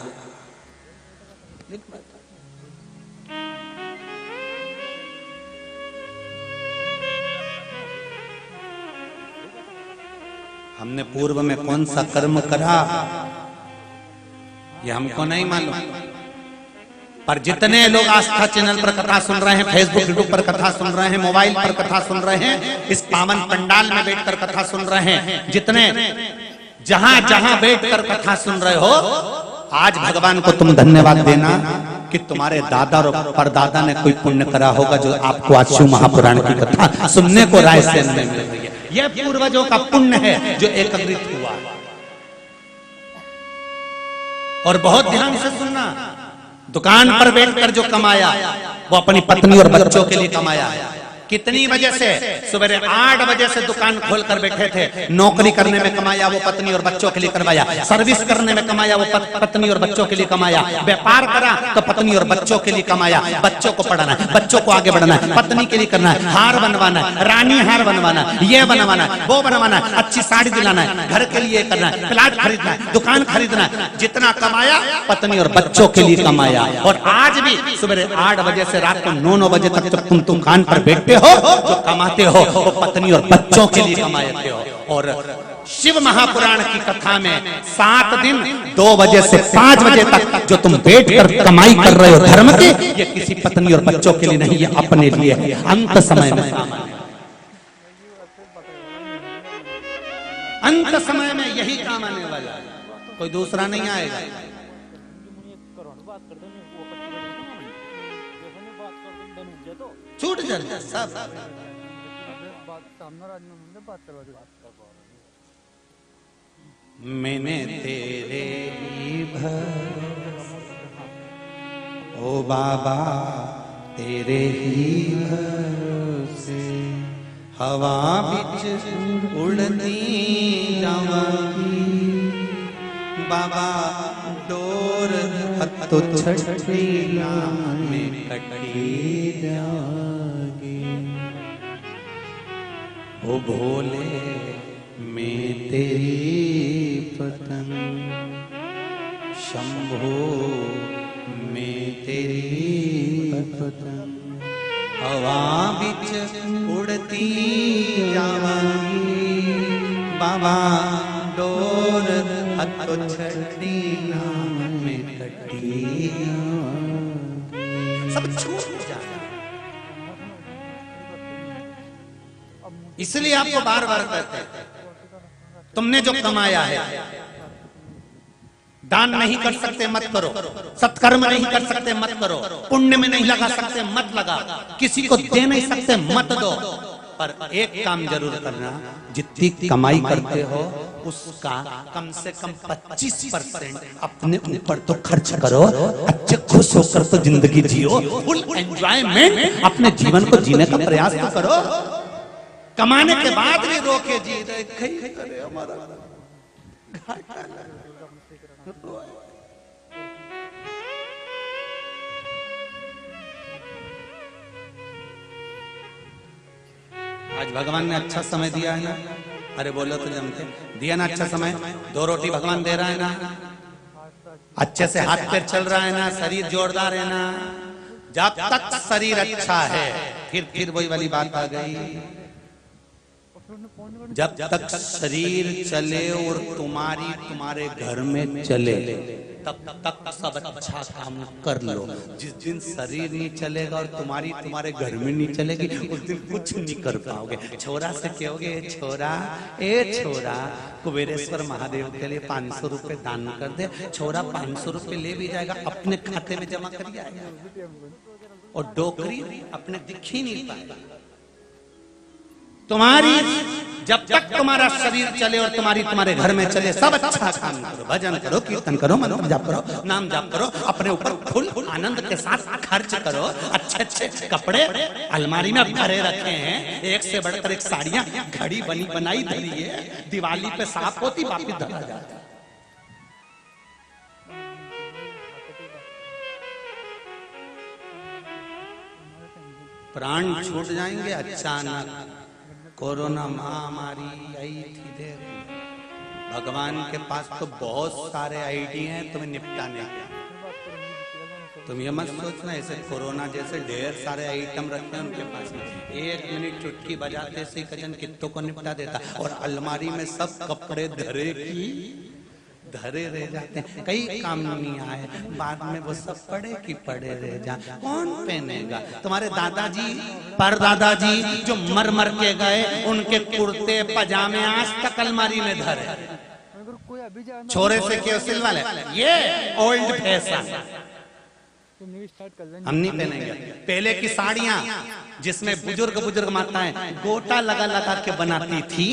A: हमने पूर्व में कौन सा कर्म करा ये हमको नहीं मालूम, पर जितने लोग आस्था चैनल पर कथा सुन रहे हैं, फेसबुक यूट्यूब पर कथा सुन रहे हैं, मोबाइल पर कथा सुन रहे हैं, इस पावन पंडाल में बैठकर कथा सुन रहे हैं, जितने जहां जहां बैठकर कथा सुन रहे हो, आज भगवान को तुम धन्यवाद देना कि तुम्हारे दादा और परदादा ने कोई पुण्य करा होगा जो आपको आज शिव महापुराण की कथा सुनने को रायसेन में मिल रही है। यह पूर्वजों का पुण्य है जो एकत्रित हुआ। और बहुत ध्यान से सुनना, दुकान पर बैठकर जो कमाया वो अपनी पत्नी और बच्चों के लिए कमाया। कितनी वजह से? सुबह 8 बजे से दुकान खोलकर बैठे थे, नौकरी करने में कमाया वो पत्नी और बच्चों के लिए करवाया, सर्विस करने में कमाया वो पत्नी और बच्चों के लिए कमाया, व्यापार करा तो पत्नी और बच्चों के लिए कमाया, बच्चों को पढ़ाना है, बच्चों को आगे बढ़ाना है, पत्नी के लिए करना है, हार बनवाना है, रानी हार बनवाना है, ये बनवाना है, वो बनवाना है, अच्छी साड़ी दिलाना है, घर के लिए करना है, प्लाट खरीदना है, दुकान खरीदना है, जितना कमाया पत्नी और बच्चों के लिए कमाया। और आज भी सुबह 8 बजे से रात को 9 बजे तक जब तुम दुकान पर बैठते हो, जो कमाते हो वो पत्नी और बच्चों के लिए कमाते हो। और शिव महापुराण की कथा में 7 दिन 2 बजे से 5 बजे तक जो तुम बैठकर कमाई कर रहे हो धर्म की, ये किसी पत्नी और बच्चों के लिए नहीं, ये अपने लिए है। अंत समय में, अंत समय में यही काम आने वाला है, कोई दूसरा नहीं आएगा। छूट जाता सब। मैंने तेरे ही भरोसे बाबा तेरे ही भरोसे हवा बिच उड़ती जावांगी बाबा डोर हत्तो छठीला में कटी जागी ओ भोले मैं तेरी पतंग शंभो मैं तेरी पतंग हवा बिच उड़ती जावांगी बाबा डोर हत्तो छठीला में कटी सब छूट जाए। इसलिए आपको बार बार कहते हैं तुमने जो कमाया है दान नहीं कर सकते मत करो, सत्कर्म नहीं कर सकते मत करो, पुण्य में नहीं लगा सकते मत लगा, किसी को दे नहीं सकते मत दो, पर एक काम जरूर करना, जितनी कमाई करते हो उसका कम से कम 25% अपने ऊपर तो खर्च करो। अच्छे खुश होकर तो जिंदगी जियो, फुल एंजॉयमेंट अपने जीवन को जीने का प्रयास तो करो। कमाने के बाद भी रोके जी रहे हमारा आज भगवान ने अच्छा समय दिया है ना, अरे बोलो तो जमते दिया ना अच्छा समय, 2 रोटी भगवान दे रहा है ना, अच्छे से हाथ पैर चल रहा है ना, शरीर जोरदार है ना। जब तक शरीर अच्छा है, फिर वही वाली बात आ गई, जब तक शरीर चले और तुम्हारे घर में चले तब तक सब अच्छा काम कर लो। जिस दिन शरीर नहीं चलेगा और तुम्हारे घर में नहीं चलेगी उस दिन कुछ नहीं कर पाओगे। छोरा से कहोगे छोरा कुबेरेश्वर महादेव के लिए 500 रुपए दान कर दे, छोरा 500 रुपए ले भी जाएगा, अपने खाते में जमा कर आएगा और डोकरी अपने दिख ही नहीं पाएगा। जब तक तुम्हारा शरीर चले और तुम्हारे घर में चले सब अच्छा काम करो, भजन करो, कीर्तन करो, मंत्र जाप करो, नाम जाप करो, अपने ऊपर फुल आनंद के साथ खर्च करो। अच्छे कपड़े अलमारी में भरे रखे हैं, एक से बढ़कर एक साड़ियां, घड़ी बनी बनाई धरी है, दिवाली पे साफ होती वापिस धरा जाता। प्राण छूट जाएंगे अचानक। कोरोना महामारी आई थी, देख भगवान के पास तो बहुत सारे आइडिया हैं तुम्हें निपटाने के। तुम ये मत सोचना ऐसे कोरोना जैसे ढेर सारे आइटम रखे हैं उनके पास में, 1 मिनट चुटकी बजाते से कजन कित्तों को निपटा देता। और अलमारी में सब कपड़े धरे रह जाते हैं, कई काम नहीं आए, बाद में वो सब पड़े रह जाए, कौन पहनेगा? तुम्हारे दादाजी परदादाजी जो मर के गए, उनके कुर्ते पजामे आज तक अलमारी में धरे। छोरे से क्यों सिलवा ले, ये ओल्ड फैशन हम नहीं पहनेंगे। पहले की साड़ियां जिसमें बुजुर्ग माताएं गोटा लगा के बनाती थी,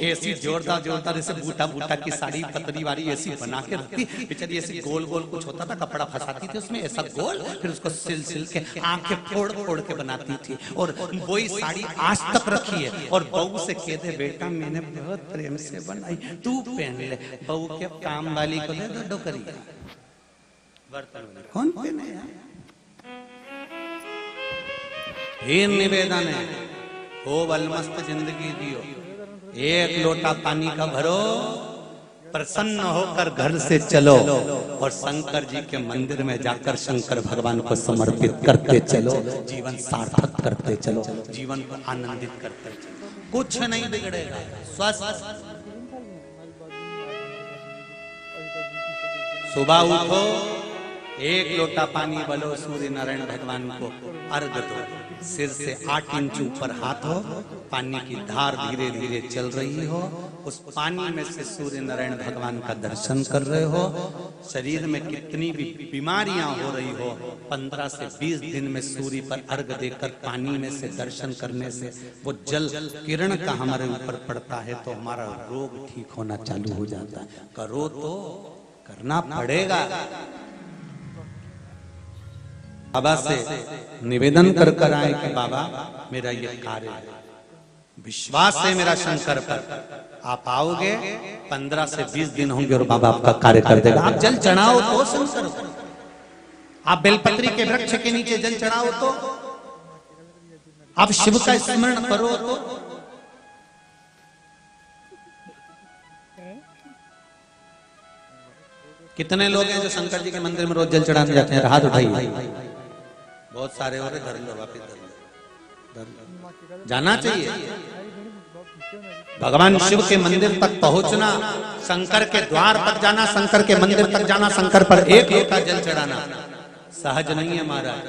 A: ऐसी जोरदार ऐसे बूटा की साड़ी पतली वाली ऐसी बना के रखती, बेचारी ऐसी गोल कुछ होता था, कपड़ा फंसाती थी उसमें ऐसा गोल, फिर उसको सिल के आंखें फोड़ के बनाती थी। और वही साड़ी आज तक रखी है। और बहू से कहते बेटा मैंने बहुत प्रेम से बनाई, तू पहन ले। बहू के काम वाली को दे दो डोकरी, कौन पहने? हे निवेदन है, हो बलमस्त जिंदगी दियो, 1 लोटा पानी का भरो, प्रसन्न होकर घर से चलो और शंकर जी के मंदिर में जाकर शंकर भगवान को समर्पित करते चलो, जीवन सार्थक करते चलो, जीवन को आनंदित करते चलो, कुछ नहीं बिगड़ेगा। स्वस्थ सुबह उठो, 1 लोटा पानी बलो सूर्य नारायण भगवान को अर्घ दो, सिर से 8 इंच ऊपर हाथ हो, पानी की धार धीरे धीरे चल रही हो, उस पानी में से सूर्य नारायण भगवान का दर्शन कर रहे हो। शरीर में कितनी भी बीमारियां हो रही हो, 15 से 20 दिन में सूर्य पर अर्घ देकर पानी में से दर्शन करने से वो जल किरण का हमारे ऊपर पड़ता है तो हमारा रोग ठीक होना चालू हो जाता है। करो तो करना पड़ेगा। बाबा से निवेदन कर कर आए कि बाबा मेरा ये कार्य है, विश्वास है मेरा शंकर पर, आप आओगे 15 से 20 दिन होंगे और बाबा आपका कार्य कर देगा। आप जल चढ़ाओ तो शंकर को, आप बेलपत्री के वृक्ष के नीचे जल चढ़ाओ तो, आप शिव का स्मरण करो तो। कितने लोग हैं जो शंकर जी के मंदिर में रोज जल चढ़ाने जाते हैं? हाथ उठाइए। बहुत सारे हो रहे, धर लो वापिस, धर लो। जाना चाहिए भगवान शिव के मंदिर तक पहुंचना, शंकर के द्वार तक जाना, शंकर के मंदिर तक जाना, शंकर पर एक लोटा जल चढ़ाना सहज नहीं है महाराज।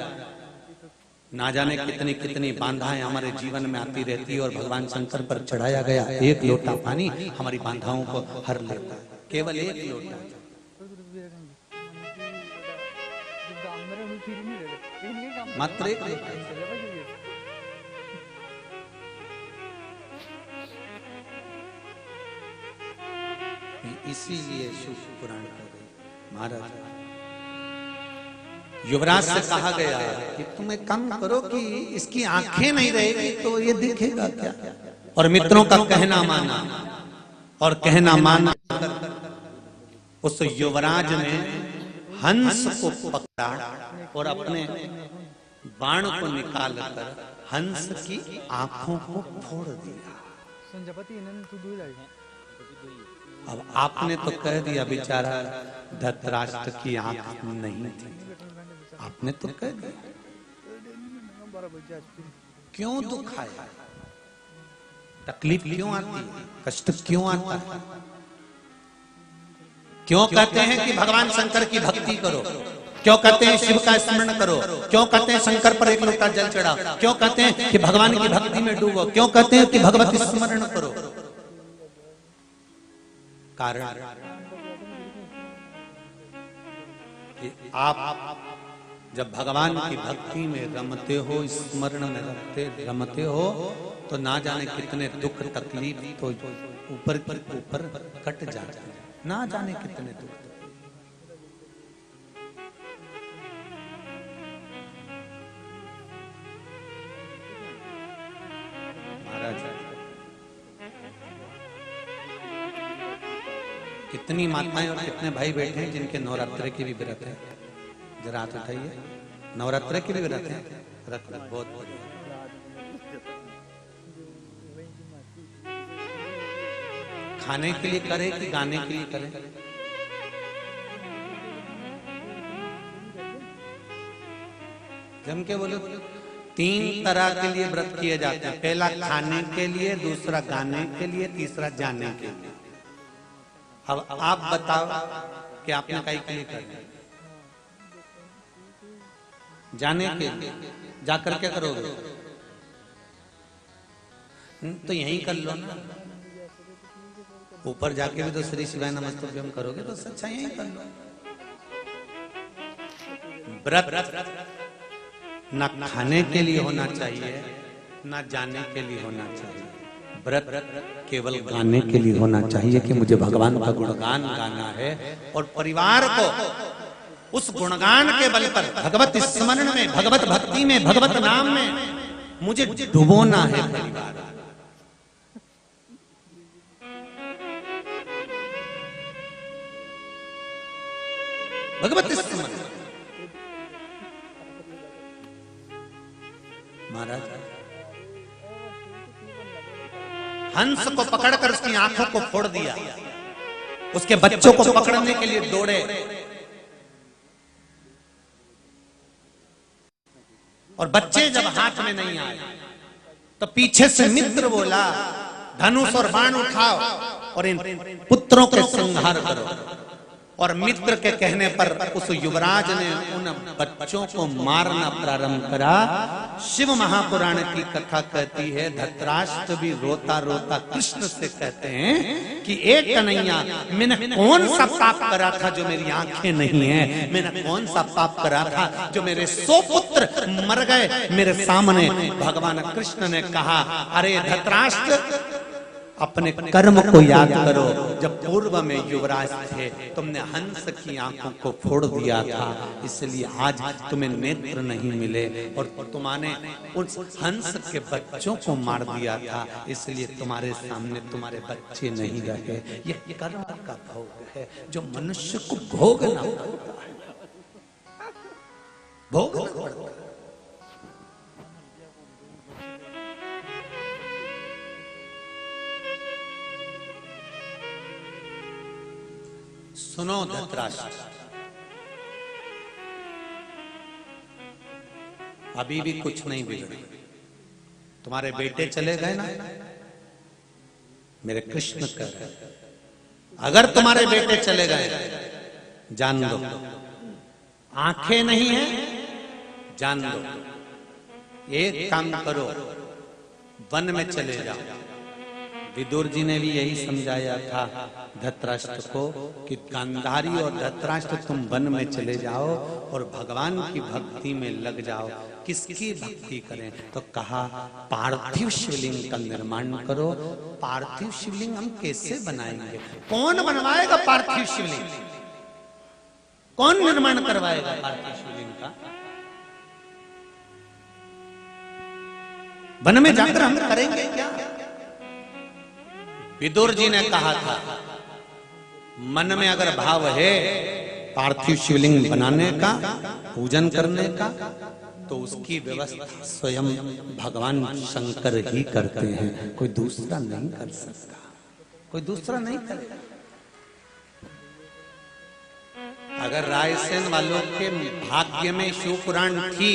A: ना जाने कितनी कितनी बाधाएं हमारे जीवन में आती रहती है और भगवान शंकर पर चढ़ाया गया एक लोटा पानी हमारी बाधाओं को हर लेता है, केवल एक लोटा। मात्र एक लोटा। इसीलिए शिव पुराण कर गए महाराज। युवराज से कहा गया कि तुम एक काम करो कि इसकी आंखें नहीं रहेगी तो ये दिखेगा क्या? और मित्रों का कहना माना, और कहना माना उस युवराज ने हंस को पकड़ा और अपने बाण को निकाल कर हंस की आंखों को फोड़ दिया। अब आपने तो कह दिया बेचारा धृतराष्ट्र की आंख नहीं थी, आपने तो कह दिया, क्यों दुख आया, तकलीफ क्यों आती है, कष्ट क्यों आता है? क्यों कहते हैं कि भगवान शंकर की भक्ति करो? क्यों कहते हैं शिव का स्मरण करो? क्यों कहते हैं शंकर पर एक लोटा जल चढ़ाओ? क्यों कहते हैं कि भगवान की भक्ति में डूबो? क्यों कहते हैं कि भगवत स्मरण करो? कारण कि आप जब भगवान की भक्ति में रमते हो, स्मरण में रमते हो, तो ना जाने कितने दुख तकलीफ तो ऊपर कट जाते हैं, ना जाने कितने दुख। महाराज कितनी माताएं और कितने भाई बैठे हैं जिनके नवरात्र की भी व्रत है? जरा हाथ उठाइए। नवरात्र की भी व्रत है? रख लो, बहुत बढ़िया। खाने के लिए करे कि गाने के लिए करे? जम के बोलो। 3 तरह के लिए व्रत किए जाते हैं। पहला खाने के लिए, दूसरा गाने के लिए, तीसरा जाने के लिए। अब आप बताओ कि आपने कहीं के लिए करना? जाने के लिए जाकर क्या करोगे? तो यहीं कर लो ना, ऊपर जाके भी तो श्री शिवाय नमस्तुभ्यम करोगे तो अच्छा यहीं कर लो। व्रत ना खाने के लिए होना चाहिए, ना जाने के लिए होना चाहिए। व्रत केवल गाने के लिए होना चाहिए कि मुझे भगवान का गुणगान गाना है, और परिवार को उस गुणगान के बल पर भगवत स्मरण में, भगवत भक्ति में, भगवत नाम में मुझे डुबोना है परिवार। भगवत स्मरण। महाराज हंस को पकड़कर उसकी आंखों को फोड़ दिया, उसके बच्चों को पकड़ने के लिए दौड़े, और बच्चे जब हाथ में नहीं आए तो पीछे से मित्र बोला धनुष और बाण उठाओ और इन पुत्रों के संहार करो। और मित्र के कहने पर उस युवराज ने उन बच्चों को मारना प्रारंभ करा। शिव महापुराण की कथा कहती है धृतराष्ट्र भी रोता रोता कृष्ण से कहते हैं कि एक कन्हैया, मैंने कौन सा पाप करा था जो मेरी आंखें नहीं है? मैंने कौन सा पाप करा था जो मेरे 100 पुत्र मर गए मेरे सामने? भगवान कृष्ण ने कहा, अरे धृतराष्ट्र, अपने कर्म को याद करो। जब पूर्व में युवराज थे तुमने हंस की आंखों को फोड़ दिया था, इसलिए आज तुम्हें नेत्र नहीं मिले, और तुम्हारे उस हंस के बच्चों को मार दिया था, इसलिए तुम्हारे सामने तुम्हारे बच्चे नहीं रहे। यह कर्म का भोग है जो मनुष्य को भोगना पड़ता है, भोगना पड़ता है। सुनो धृतराष्ट्र, अभी भी कुछ नहीं बिगड़ा। तुम्हारे बेटे चले गए ना, मेरे कृष्ण कह रहे, अगर तुम्हारे बेटे चले गए जान लो, आंखें नहीं है जान लो, एक काम करो वन में चले जाओ। विदुर जी ने भी यही समझाया था धृतराष्ट्र को कि गांधारी और धृतराष्ट्र तुम वन में चले जाओ और भगवान की भक्ति में लग जाओ। किसकी भक्ति करें? तो कहा पार्थिव शिवलिंग का निर्माण करो। पार्थिव शिवलिंग हम कैसे बनाएंगे? कौन बनवाएगा पार्थिव शिवलिंग? कौन निर्माण करवाएगा पार्थिव शिवलिंग का? वन में जाकर हम करेंगे क्या? विदुर जी ने कहा था मन में अगर भाव है पार्थिव शिवलिंग बनाने का, पूजन करने का, तो उसकी व्यवस्था स्वयं भगवान शंकर ही करते हैं, कोई दूसरा नहीं कर सकता, कोई दूसरा नहीं करेगा। अगर रायसेन वालों के भाग्य में शिव पुराण थी,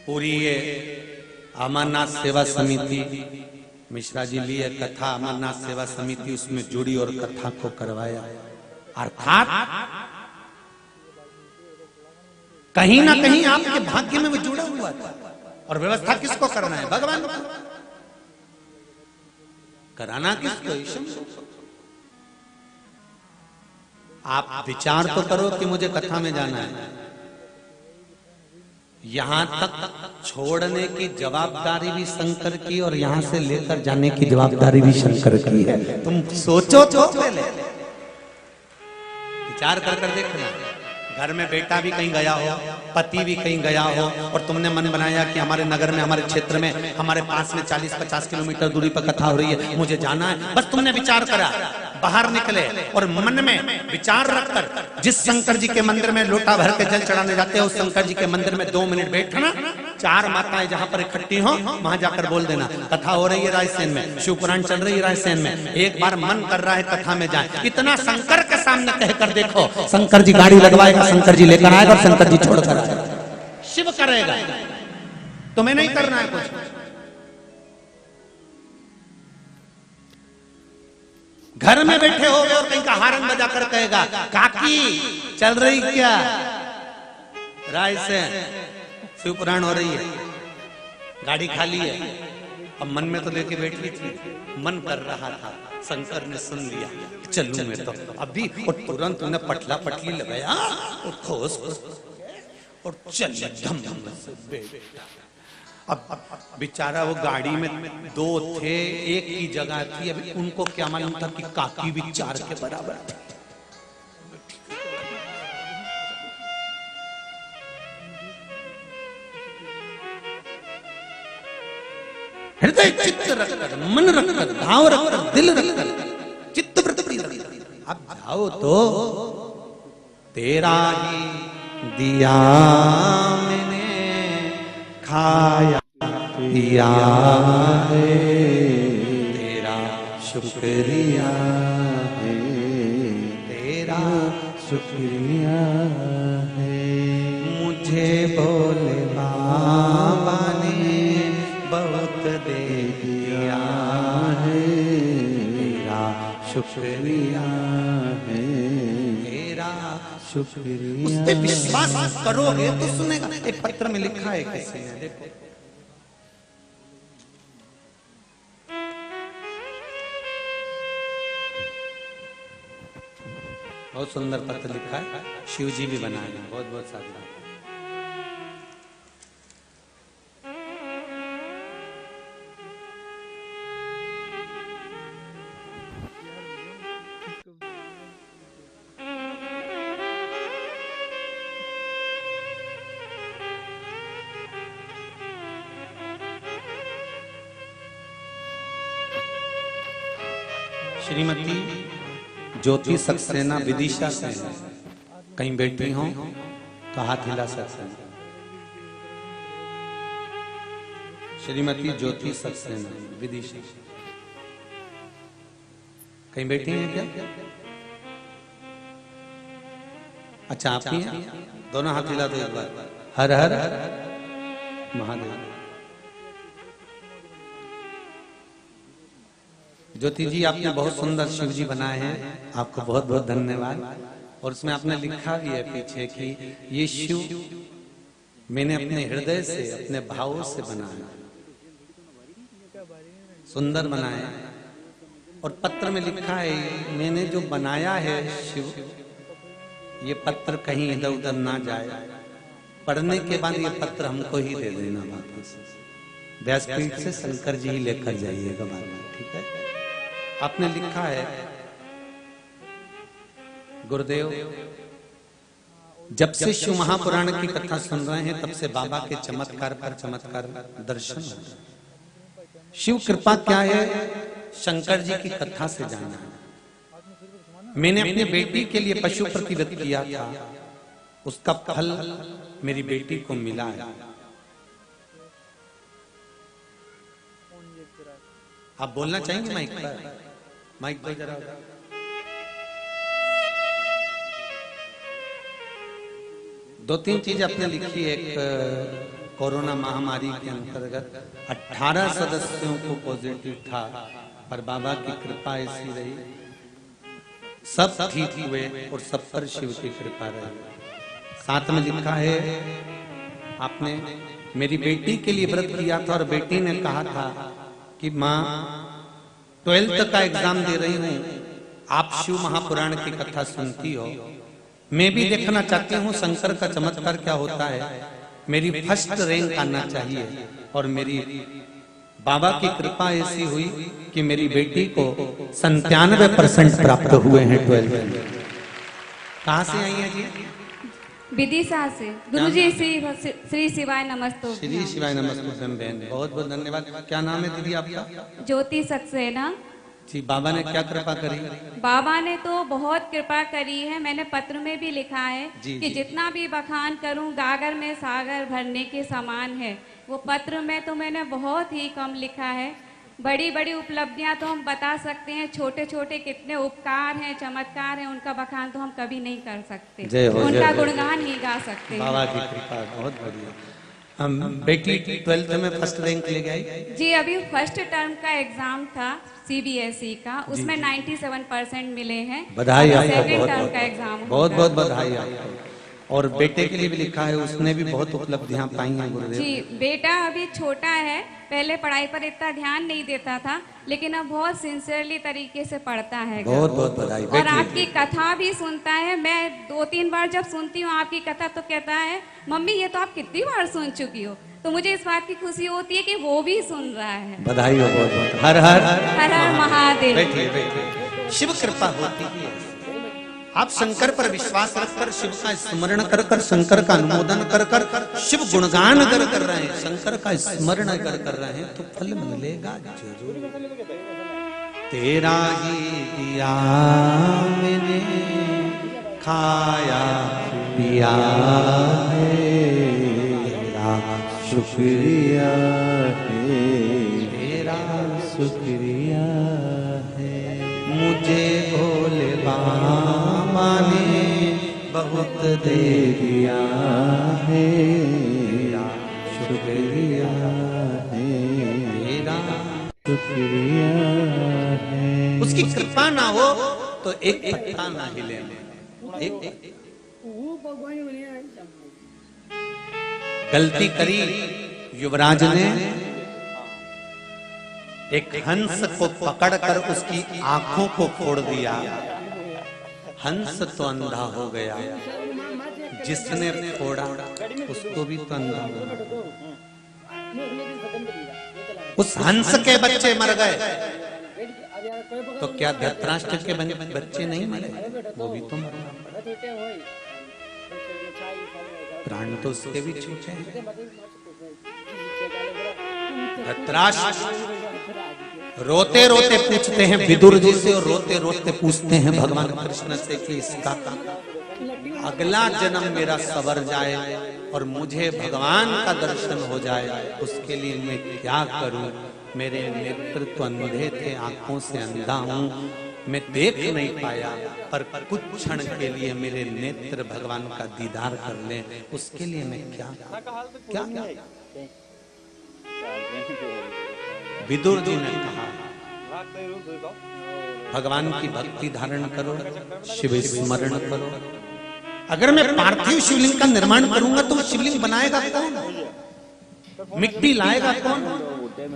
A: पूरी ये अमरनाथ सेवा समिति, मिश्रा जी लिए कथा अमरनाथ सेवा समिति उसमें जुड़ी और कथा को करवाया। अर्थात कहीं ना कहीं आपके भाग्य में वो जुड़ा हुआ था। और व्यवस्था किसको करना है? भगवान को। कराना किसको? ईश्वर। आप विचार तो करो कि मुझे कथा में जाना है, यहां तक छोड़ने की जवाबदारी भी शंकर की और यहां से लेकर जाने की जवाबदारी भी शंकर की है। तुम सोचो तो पहले, विचार कर कर देखना। घर में बेटा भी कहीं गया हो, पति भी कहीं गया हो, और तुमने मन बनाया कि हमारे नगर में, हमारे क्षेत्र में, हमारे पास में 40-50 किलोमीटर दूरी पर कथा हो रही है, मुझे जाना है। बस तुमने विचार करा, बाहर निकले और मन में विचार रखकर जिस शंकर जी के मंदिर में लोटा भर के जल चढ़ाने जाते हो, उस शंकर जी के मंदिर में 2 मिनट बैठना, 4 माताएं जहां पर इकट्ठी हो वहां जाकर बोल देना कथा हो रही है रायसेन में, शिव पुराण चल रही है रायसेन में, एक बार मन कर रहा है कथा में जाए। इतना शंकर के सामने कहकर देखो, शंकर जी गाड़ी लगवाएगा, शंकर जी लेकर आएगा और शंकर जी छोड़कर आएगा। शिव करेगा, तुम्हें नहीं करना है कुछ। घर में बैठे हो और कहीं का हारन बजाकर कहेगा काकी चल रही क्या रायसेन, शिव पुराण हो रही है, गाड़ी खाली है। अब मन में तो लेके बैठी थी, मन कर रहा था, शंकर ने सुन लिया चलूं मैं तो अभी, और तुरंत उन्हें पटला पटली लगाया और खोस और चल धम धम से बैठा। अब बेचारा वो गाड़ी में 2 थे, एक की जगह थी, अभी उनको क्या मालूम था कि काकी भी 4 के बराबर थी। हृदय चित्त रखकर, मन रखकर, भाव रखकर, दिल रखकर, चित्त वृत्ति रखकर अब जाओ तो तेरा ही दिया मैंने खाया दिया है, तेरा शुक्रिया है, तेरा शुक्रिया है। मुझे बोले बाबा ने बहुत दे दिया है, तेरा शुक्रिया है, तेरा शुक्रिया। उस पे विश्वास करोगे तो सुनेगा। एक पत्र में लिखा है किसी ने, देखो, बहुत सुंदर पत्र लिखा है, शिव जी भी बनाए हैं, बहुत बहुत साधुवाद। श्रीमती ज्योति सक्सेना विदिशा से कहीं बैठी हो तो हाथ हिला सकते हैं। श्रीमती ज्योति सक्सेना विदिशा कहीं बैठी हैं क्या? अच्छा आप ही हैं? दोनों हाथ हिला दो एक बार। हर हर महादेव। ज्योति जी आपने बहुत सुंदर शिव जी बनाए हैं, आपको बहुत बहुत धन्यवाद। और उसमें आपने लिखा भी है पीछे कि ये शिव मैंने अपने हृदय से अपने भावों से बनाया, सुंदर बनाया। और पत्र में लिखा है मैंने जो बनाया है शिव, ये पत्र कहीं इधर उधर ना जाए, पढ़ने के बाद ये पत्र हमको ही दे देना वापस, व्यासपीठ से शंकर जी ही लेकर जाइएगा बाद में, ठीक है? आपने लिखा है गुरुदेव जब से शिव महापुराण की कथा सुन रहे हैं तब से बाबा के चमत्कार पर चमत्कार दर्शन हो रहे हैं। शिव कृपा क्या है शंकर जी की कथा से जाना है। मैंने अपनी बेटी के लिए पशु प्रतिव्रत किया था, उसका फल मेरी बेटी को मिला है। आप बोलना चाहेंगे माइक पर? माइक पर जरा। दो तीन चीज आपने लिखी। एक कोरोना महामारी के अंतर्गत 18 सदस्यों को पॉजिटिव था, पर बाबा की कृपा ऐसी रही सब ठीक हुए और सब पर शिव की कृपा रही। साथ में लिखा है आपने मेरी बेटी के लिए व्रत किया था और बेटी ने कहा था कि माँ 12th का एग्जाम दे रही हूँ, आप शिव महापुराण की कथा सुनती हो, मैं भी देखना चाहती हूँ शंकर का चमत्कार क्या होता है, मेरी फर्स्ट रैंक आना चाहिए। और मेरी बाबा की कृपा ऐसी हुई कि मेरी बेटी को 97% प्राप्त हुए हैं 12th में। कहाँ से आई है जी?
B: विदिशा से। गुरुजी श्री शिवाय नमस्तु।
A: श्री शिवाय नमस्तु बहन, बहुत बहुत धन्यवाद। क्या नाम है दीदी आपका?
B: ज्योति सक्सेना
A: जी। बाबा ने क्या कृपा करी?
B: बाबा ने तो बहुत कृपा करी है। मैंने पत्र में भी लिखा है कि जितना भी बखान करूं गागर में सागर भरने के समान है। वो पत्र में तो मैंने बहुत ही कम लिखा है। बड़ी बड़ी उपलब्धियां तो हम बता सकते हैं, छोटे छोटे कितने उपकार हैं, चमत्कार हैं, उनका बखान तो हम कभी नहीं कर सकते, उनका गुणगान ही गा सकते हैं।
A: बाबा की कृपा बहुत बढ़िया। बेटी 12th में फर्स्ट रैंक ले गई
B: जी। अभी फर्स्ट टर्म का एग्जाम था CBSE का, उसमें 97% मिले हैं।
A: बधाई आपको,
B: सेकंड टर्म का एग्जाम
A: बहुत बहुत बधाई आपको। और बेटे के लिए भी लिखा है, उसने भी बहुत उपलब्धियां पाई हैं गुरुदेव
B: जी। बेटा अभी छोटा है, पहले पढ़ाई पर इतना ध्यान नहीं देता था, लेकिन अब बहुत सिंसियरली तरीके से पढ़ता है।
A: बहुत बहुत बधाई।
B: और आपकी कथा भी सुनता है। मैं 2-3 बार जब सुनती हूँ आपकी कथा तो कहता है मम्मी ये तो आप कितनी बार सुन चुकी हो। तो मुझे इस बात की खुशी होती है कि वो भी सुन रहा है।
A: बधाई हो बहुत बहुत। हर हर
B: हर हर महादेव।
A: बैठिए बैठिए। शिव कृपा होती है। आप शंकर पर विश्वास रखकर शिव का स्मरण कर कर, शंकर का अनुमोदन कर कर, शिव गुणगान कर कर रहे हैं, शंकर का स्मरण कर कर रहे हैं तो फल मिलेगा जरूर। तेरा ही दिया मैंने खाया पिया है, तेरा शुक्रिया है, तेरा शुक्रिया है। मुझे भोले बाबा ने बहुत दे दिया है, तेरा शुक्रिया है, तेरा शुक्रिया है। उसकी कृपा ना हो तो एक पत्ता ना हिले। एक गलती करी युवराज ने, एक हंस को पकड़कर उसकी आंखों को फोड़ दिया। हंस तो अंधा हो गया, जिसने फोड़ा उसको भी तो अंधा हो। उस हंस के बच्चे मर गए तो क्या धृतराष्ट्र के बच्चे नहीं मरे? वो भी तो मरना पड़ा। प्राण तो उसके भी छूटे हैं। धृतराष्ट्र रोते रोते पूछते हैं विदुर जी से और रोते रोते पूछते हैं भगवान कृष्ण से कि इसका अगला जन्म मेरा सवर जाए और मुझे भगवान का दर्शन हो जाए, उसके लिए मैं क्या करूं? मेरे नेत्र तो अंधे थे, आंखों से अंधा हूं, मैं देख नहीं पाया, पर कुछ क्षण के लिए मेरे नेत्र भगवान का दीदार कर लें, उसके लिए मैं क्या क्या विदुर जी ने कहा भगवान की भक्ति धारण करो, शिव स्मरण करो। अगर मैं पार्थिव शिवलिंग का निर्माण करूंगा तो शिवलिंग बनाएगा कौन? मिट्टी लाएगा कौन?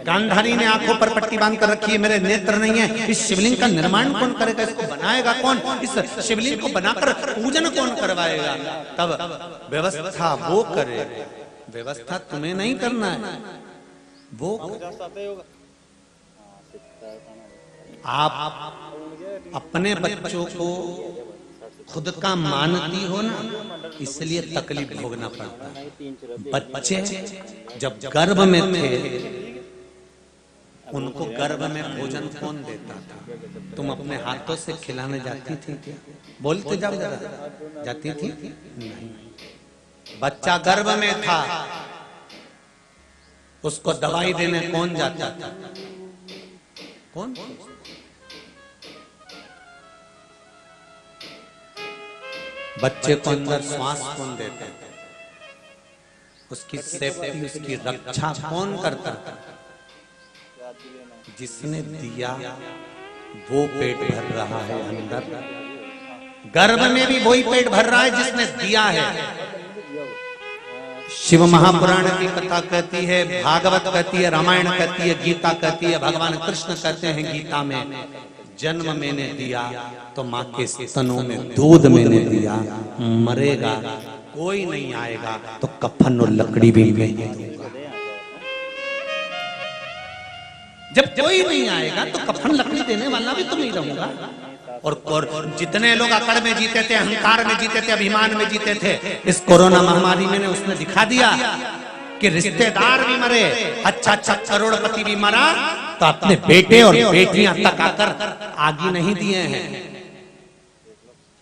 A: गांधारी ने आंखों पर पट्टी बांध कर रखी है, मेरे नेत्र नहीं है, इस शिवलिंग का निर्माण कौन करेगा? इसको बनाएगा कौन? इस शिवलिंग को बनाकर पूजन कौन करवाएगा? तब व्यवस्था वो करे, व्यवस्था तुम्हें नहीं करना है, वो आप अपने बच्चों को खुद का मानती हो ना, इसलिए तकलीफ भोगना पड़ता है। बच्चे जब गर्भ में थे, उनको गर्भ में भोजन कौन देता था? तुम अपने हाथों से खिलाने जाती थी क्या? बोलते जाओ जरा, जाती थी? नहीं। बच्चा गर्भ में था, उसको दवाई देने कौन जाता था? कौन? बच्चे को अंदर श्वास कौन देता था? उसकी सेफ्टी, उसकी रक्षा कौन करता था? जिसने दिया वो पेट भर रहा है अंदर, गर्भ में भी वही पेट भर रहा है जिसने दिया है। शिव महापुराण की कथा कहती है, भागवत कहती है, रामायण कहती है, गीता कहती है, भगवान कृष्ण कहते हैं गीता में, जन्म मैंने दिया तो माँ के स्तनों में दूध मैंने दिया, मरेगा कोई नहीं आएगा तो कफन और लकड़ी भी मैं दूंगा। जब कोई नहीं आएगा तो कफन लकड़ी देने वाला भी तो नहीं रहूंगा। और जितने लोग अकड़ में जीते थे, अहंकार में जीते थे, अभिमान में जीते थे, इस कोरोना महामारी में उसने दिखा दिया कि रिश्तेदार भी मरे, अच्छा करोड़पति भी मरा तो अपने बेटे और बेटियां तक आकर आगे नहीं दिए हैं,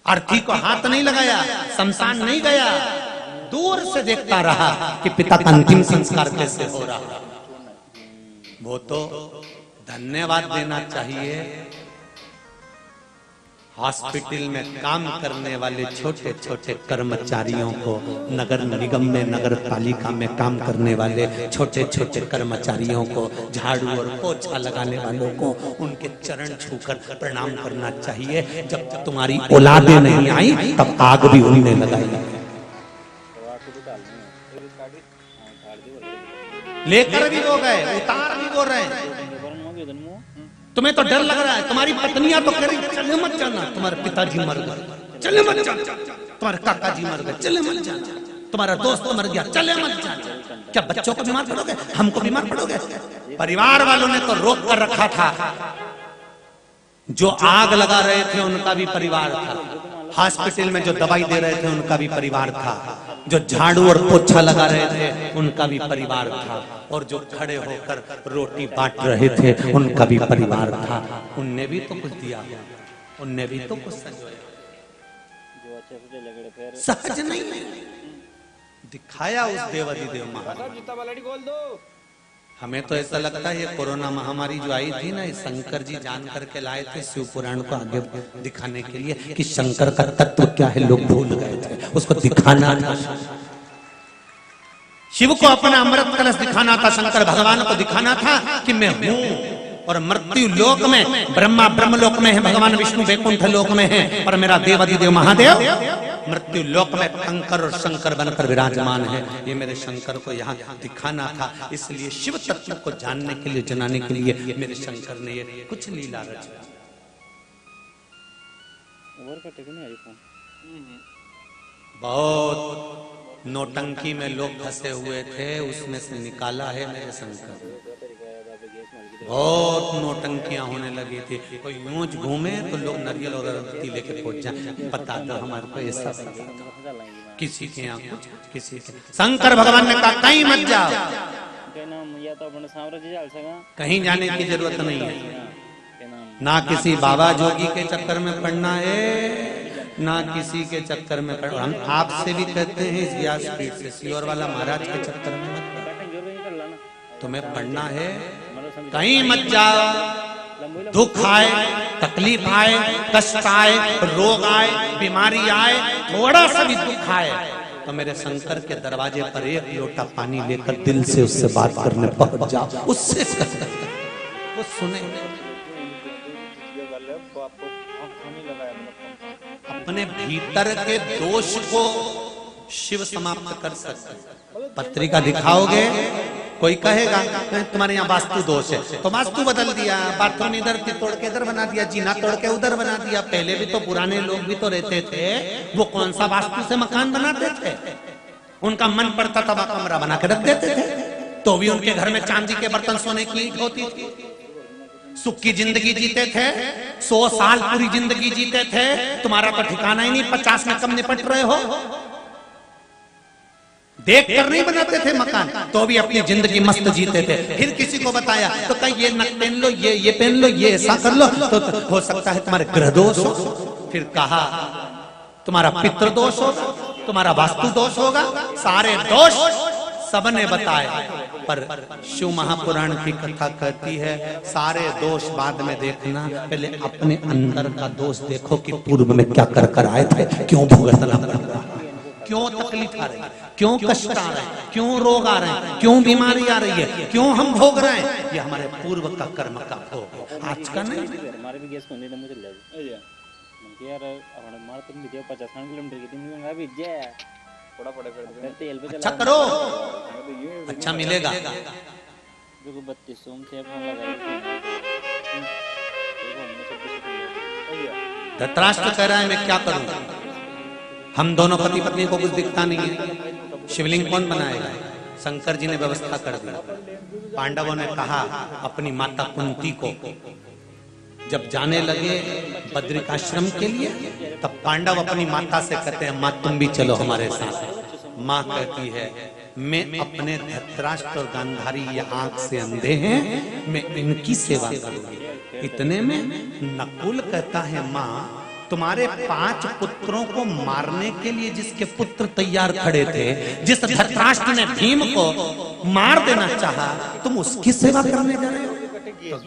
A: अर्थी को हाथ नहीं लगाया, शमशान नहीं गया, दूर से देखता रहा कि पिता का अंतिम संस्कार कैसे हो रहा। वो तो धन्यवाद देना चाहिए हॉस्पिटल में काम करने वाले छोटे छोटे कर्मचारियों को, नगर निगम में, नगर पालिका में काम करने वाले छोटे छोटे कर्मचारियों को, झाड़ू और पोछा लगाने वालों को उनके चरण छूकर प्रणाम करना चाहिए। जब तक तुम्हारी औलादे नहीं आई तब आग भी उनने लगाई, लेकर भी वो गए, उतार भी वो रहे। तुम्हें तो डर लग रहा है, तुम्हारी पत्नियां तो कह रही चले मत जाना, तुम्हारे पिताजी मर गए चले मत जाना, तुम्हारे काका जी मर गए चले मत जाना, तुम्हारा दोस्त मर गया चले मत जाना। क्या बच्चों को बीमार पड़ोगे? हमको बीमार पड़ोगे? परिवार वालों ने तो रोक कर रखा था, जो आग लगा रहे थे उनका भी परिवार था, हॉस्पिटल में जो दवाई दे रहे थे उनका भी परिवार था, जो झाड़ू और पोछा लगा रहे थे उनका भी परिवार था, और जो खड़े होकर रोटी बांट रहे थे उनका भी परिवार था। उनने भी तो कुछ दिया, उनने भी तो कुछ संजोया, सहज नहीं दिखाया उस देवाधिदेव महाराज। हमें तो ऐसा लगता है ये कोरोना महामारी जो आई थी ना, ये शंकर जी जान करके लाए थे शिव पुराण को आगे दिखाने के लिए कि शंकर का तत्व क्या है, लोग भूल गए थे, उसको दिखाना था। शिव को अपना अमृत कलश दिखाना था, शंकर भगवान को दिखाना था कि मैं हूं। और मृत्यु लोक में ब्रह्मा ब्रह्मलोक में है, भगवान विष्णु वैकुंठ लोक में है, और मेरा देवाधिदेव महादेव मृत्यु लोक में कंकर और शंकर बनकर विराजमान है। ये मेरे शंकर को यहाँ दिखाना था, इसलिए शिव तत्व को जानने के लिए, जनाने के लिए मेरे शंकर ने ये कुछ लीला रचा। बहुत नौटंकी में लोग फंसे हुए थे, उसमें से निकाला है मेरे शंकर। बहुत नौटंकियां होने लगी थी, कोई यूं घूमे तो लोग नारियल और अगरबत्ती लेके पहुंच जाए, बता दो हमारे को ऐसा किसी के यहाँ कुछ, किसी के। शंकर भगवान ने कहा कहीं मत जाओ,
C: या तो अपने साम्राज्य जाल सका
A: कहीं जाने की जरूरत नहीं है।
C: क्या नाम
A: ना किसी बाबा जोगी के चक्कर में पड़ना है, ना किसी के चक्कर में पड़ना। हम आपसे भी कहते हैं इस व्यासपीठ से, सियोर वाला महाराज के चक्कर में मत पड़ो।
C: कटिंग जरूर नहीं कर लाना
A: तुम्हें पढ़ना है,
C: मतलब समझ
A: कहीं मत जाओ। दुख आए, तकलीफ आए, कष्ट आए, रोग आए, बीमारी आए, थोड़ा सा भी दुख आए तो मेरे शंकर के दरवाजे पर एक लोटा पानी लेकर दिल से उससे बात करने पहुंच जाओ, उससे वो सुनेंगे। अपने भीतर के दोष को शिव समाप्त कर सकते। पत्रिका दिखाओगे, कोई कहेगा तुम्हारे यहाँ वास्तु दोष है, तो वास्तु बदल दिया, बाथरूम इधर तोड़ के इधर बना दिया, जीना तोड़ के उधर बना दिया। पहले भी तो पुराने लोग भी तो रहते थे, वो कौन सा वास्तु से मकान बनाते थे? उनका मन पड़ता था कमरा बना के रख देते थे, तो भी उनके घर में चांदी के बर्तन सोने की ईंट होती थी। सुख की जिंदगी जीते थे, 100 साल पूरी जिंदगी जीते थे। तुम्हारा तो ठिकाना ही नहीं, 50 में कम निपट रहे हो। देख कर नहीं बनाते थे मकान, तो भी अपनी जिंदगी मस्त जीते थे। फिर किसी को बताया तो कहीं ये नक पहन लो, ये पहन लो, ये ऐसा कर लो, तो हो सकता है तुम्हारे ग्रह दोष हो। फिर कहा तुम्हारा पितृ दोष होगा, तुम्हारा वास्तु दोष होगा, सारे दोष सबने बताए। पर शिव महापुराण की कथा कहती है सारे दोष बाद में देखना, पहले अपने अंदर का दोष देखो कि पूर्व में क्या कर कर आए थे, क्यों भुगतना पड़ रहा, क्यों तकलीफ आ रही, क्यों कष्ट आ रहे हैं, क्यों रोग आ रहे हैं, क्यों बीमारी आ रही है, क्यों हम भोग रहे हैं। ये हमारे पूर्व का कर्म का भोग, आज का नहीं।
C: हमारे भी गैस को नहीं दम चल जाएगी यार। हमारे मार तुम भी 50 किलोमीटर की तुम मंगा भी जे थोड़ा पड़े कर तेल पे
A: अच्छा करो, अच्छा मिलेगा।
C: जो 3200 से फोन लगाई
A: धृतराष्ट्र कह रहा है मैं क्या करूं, हम दोनों पति पत्नी को कुछ दिखता नहीं है, शिवलिंग कौन बनाएगा? शंकर जी ने व्यवस्था कर दी। पांडवों ने कहा अपनी माता कुंती को, जब जाने लगे बद्रिकाश्रम के लिए, तब पांडव अपनी माता से कहते हैं माँ तुम भी चलो हमारे साथ। माँ कहती है मैं अपने धृतराष्ट्र और गांधारी ये आंख से अंधे हैं, मैं इनकी सेवा करूंगी। इतने में नकुल कहता है माँ तुम्हारे 5 पुत्रों को मारने के लिए जिसके पुत्र तैयार खड़े थे, जिस धृतराष्ट्र ने भीम को मार देना चाहा, तुम उसकी सेवा करने जा रहे हो। तो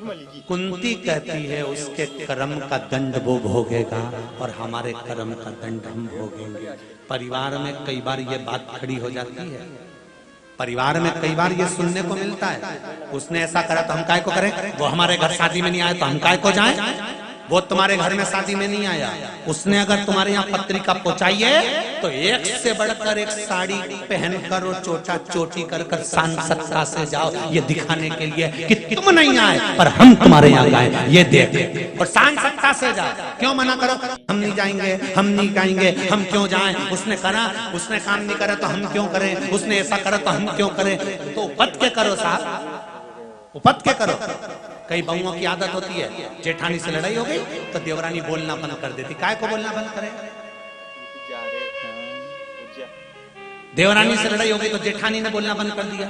A: कुंती कहती है उसके कर्म का दंड वो भोगेगा और हमारे कर्म का दंड हम भोगेंगे। परिवार में कई बार ये बात खड़ी हो जाती है, परिवार में कई बार ये सुनने को मिलता है उसने ऐसा करा तो हम काय को करें, वो हमारे घर शादी में नहीं आया तो हम काय को जाएं, वो तुम्हारे घर में शादी में नहीं आया, उसने अगर तुम्हारे यहाँ पत्रिका पहुंचाई है तो एक से बढ़कर एक साड़ी पहनकर और चोटा चोटी कर कर शान सत्ता से जाओ, ये दिखाने के लिए कि तुम नहीं आए पर हम तुम्हारे यहाँ गए, ये देख, और शान सत्ता से जाओ। क्यों मना करो, हम नहीं जाएंगे, हम नहीं जाएंगे, हम क्यों जाएं? उसने करा, उसने काम नहीं करा तो हम क्यों करें, उसने ऐसा करा तो हम क्यों करें? तो उपत के करो साहब, उपत के करो। कई बहुओं की आदत होती है, जेठानी से लड़ाई हो गई तो देवरानी बोलना बंद कर देती। काय को बोलना बंद करे? देवरानी से लड़ाई हो गई तो जेठानी ने बोलना बंद कर दिया।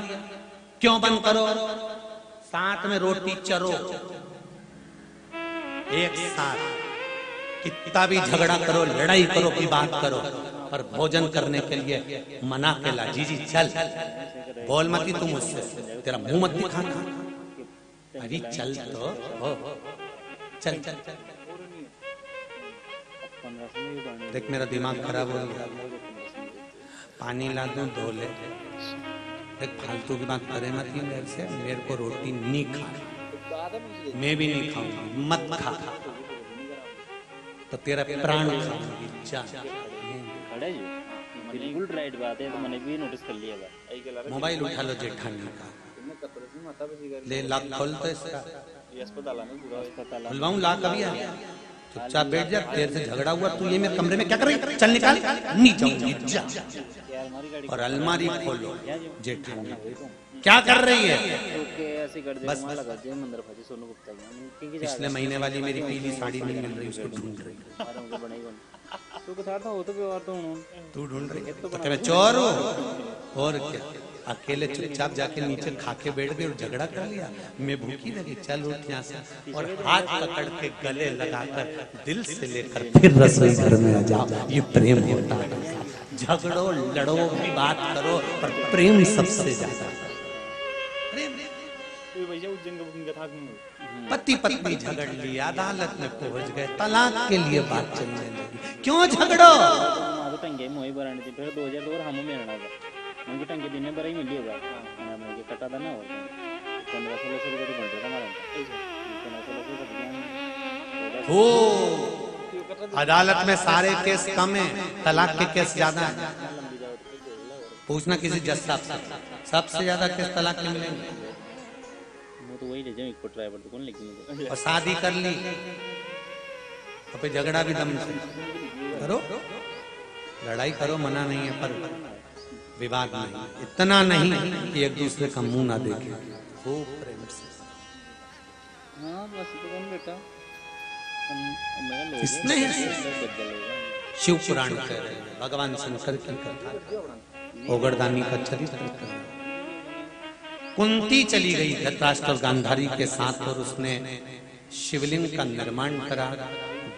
A: क्यों बंद करो? साथ में रोटी चरो, एक साथ कितना भी झगड़ा करो, लड़ाई करो की बात करो, पर भोजन करने के लिए मना के ला। जी चल, बोल मती तुम उससे, तेरा मुंह मत दिखाना। अरे चल तो चल चल चल। देख मेरा दिमाग खराब हो गया, पानी ला दूं धो ले। देख फालतू की बात करे मत मेरे से, मेरे को रोटी नहीं खा, मैं भी नहीं खाऊंगी, मत खा, तो तेरा प्राण खाऊंगी। जा
C: बिल्कुल राइट बात है, तो मैंने भी नोटिस कर लिया।
A: मोबाइल उठा लो जेठानी का, ले लाख खोल तो इसका, खुलवाऊं लाख अभी है, चुपचाप बैठ जा। तेरे से झगड़ा हुआ, तू ये मेरे कमरे में क्या कर रही? चल निकाल, नहीं जाऊंगी जा। और अलमारी खोलो, जेठानी क्या कर रही है? बस पिछले महीने वाली मेरी पीली साड़ी नहीं मिल रही, उसको ढूंढ रही। तू ढूंढ रही है तो तेरा चोर हो और क्या? अकेले चुपचाप जाके नीचे खा के बैठ गए और झगड़ा कर लिया, मैं भूखी लगी, चल उठ यहाँ से, और हाथ पकड़ के गले लगाकर दिल से लेकर फिर रसोई घर में आ जाओ। ये प्रेम होता है। झगड़ो लड़ो बात करो, पर प्रेम सबसे ज्यादा। प्रेम।
C: भैया उज्जैन का बुकिंग का था नहीं।
A: पति पत्नी झगड़ ली, अदालत में पहुंच गए, तलाक के लिए बात चलने लगी। क्यों झगड़ो?
C: तो टंगे मोई बराने थी, फिर 2002 और हम में रहना था, उनके टंगे दिन में बराई मिली होगा, मैं ये कटा था ना, और 1500 रुपये तो बनते था हमारा, 1500 रुपये
A: हो अदालत में सारे केस कम है, तलाक के केस ज्यादा है। पूछना किसी जज साहब से, सबसे ज्यादा केस तलाक के मिलेंगे।
C: तो वही ले जाऊं एक ड्राइवर तो कौन लेके मुझे,
A: और शादी कर ली तो फिर झगड़ा भी दम से करो, लड़ाई करो, मना नहीं है, पर विवाद नहीं, इतना नहीं कि एक दूसरे का मुंह ना देखे, खूब प्रेम से।
C: हाँ बस तो कौन बेटा,
A: इसने शिव पुराण कह रहे हैं, भगवान शंकर की कथा, ओगरदानी का चरित्र। कुंती चली गई धृतराष्ट्र और गांधारी के साथ, और उसने शिवलिंग का निर्माण करा,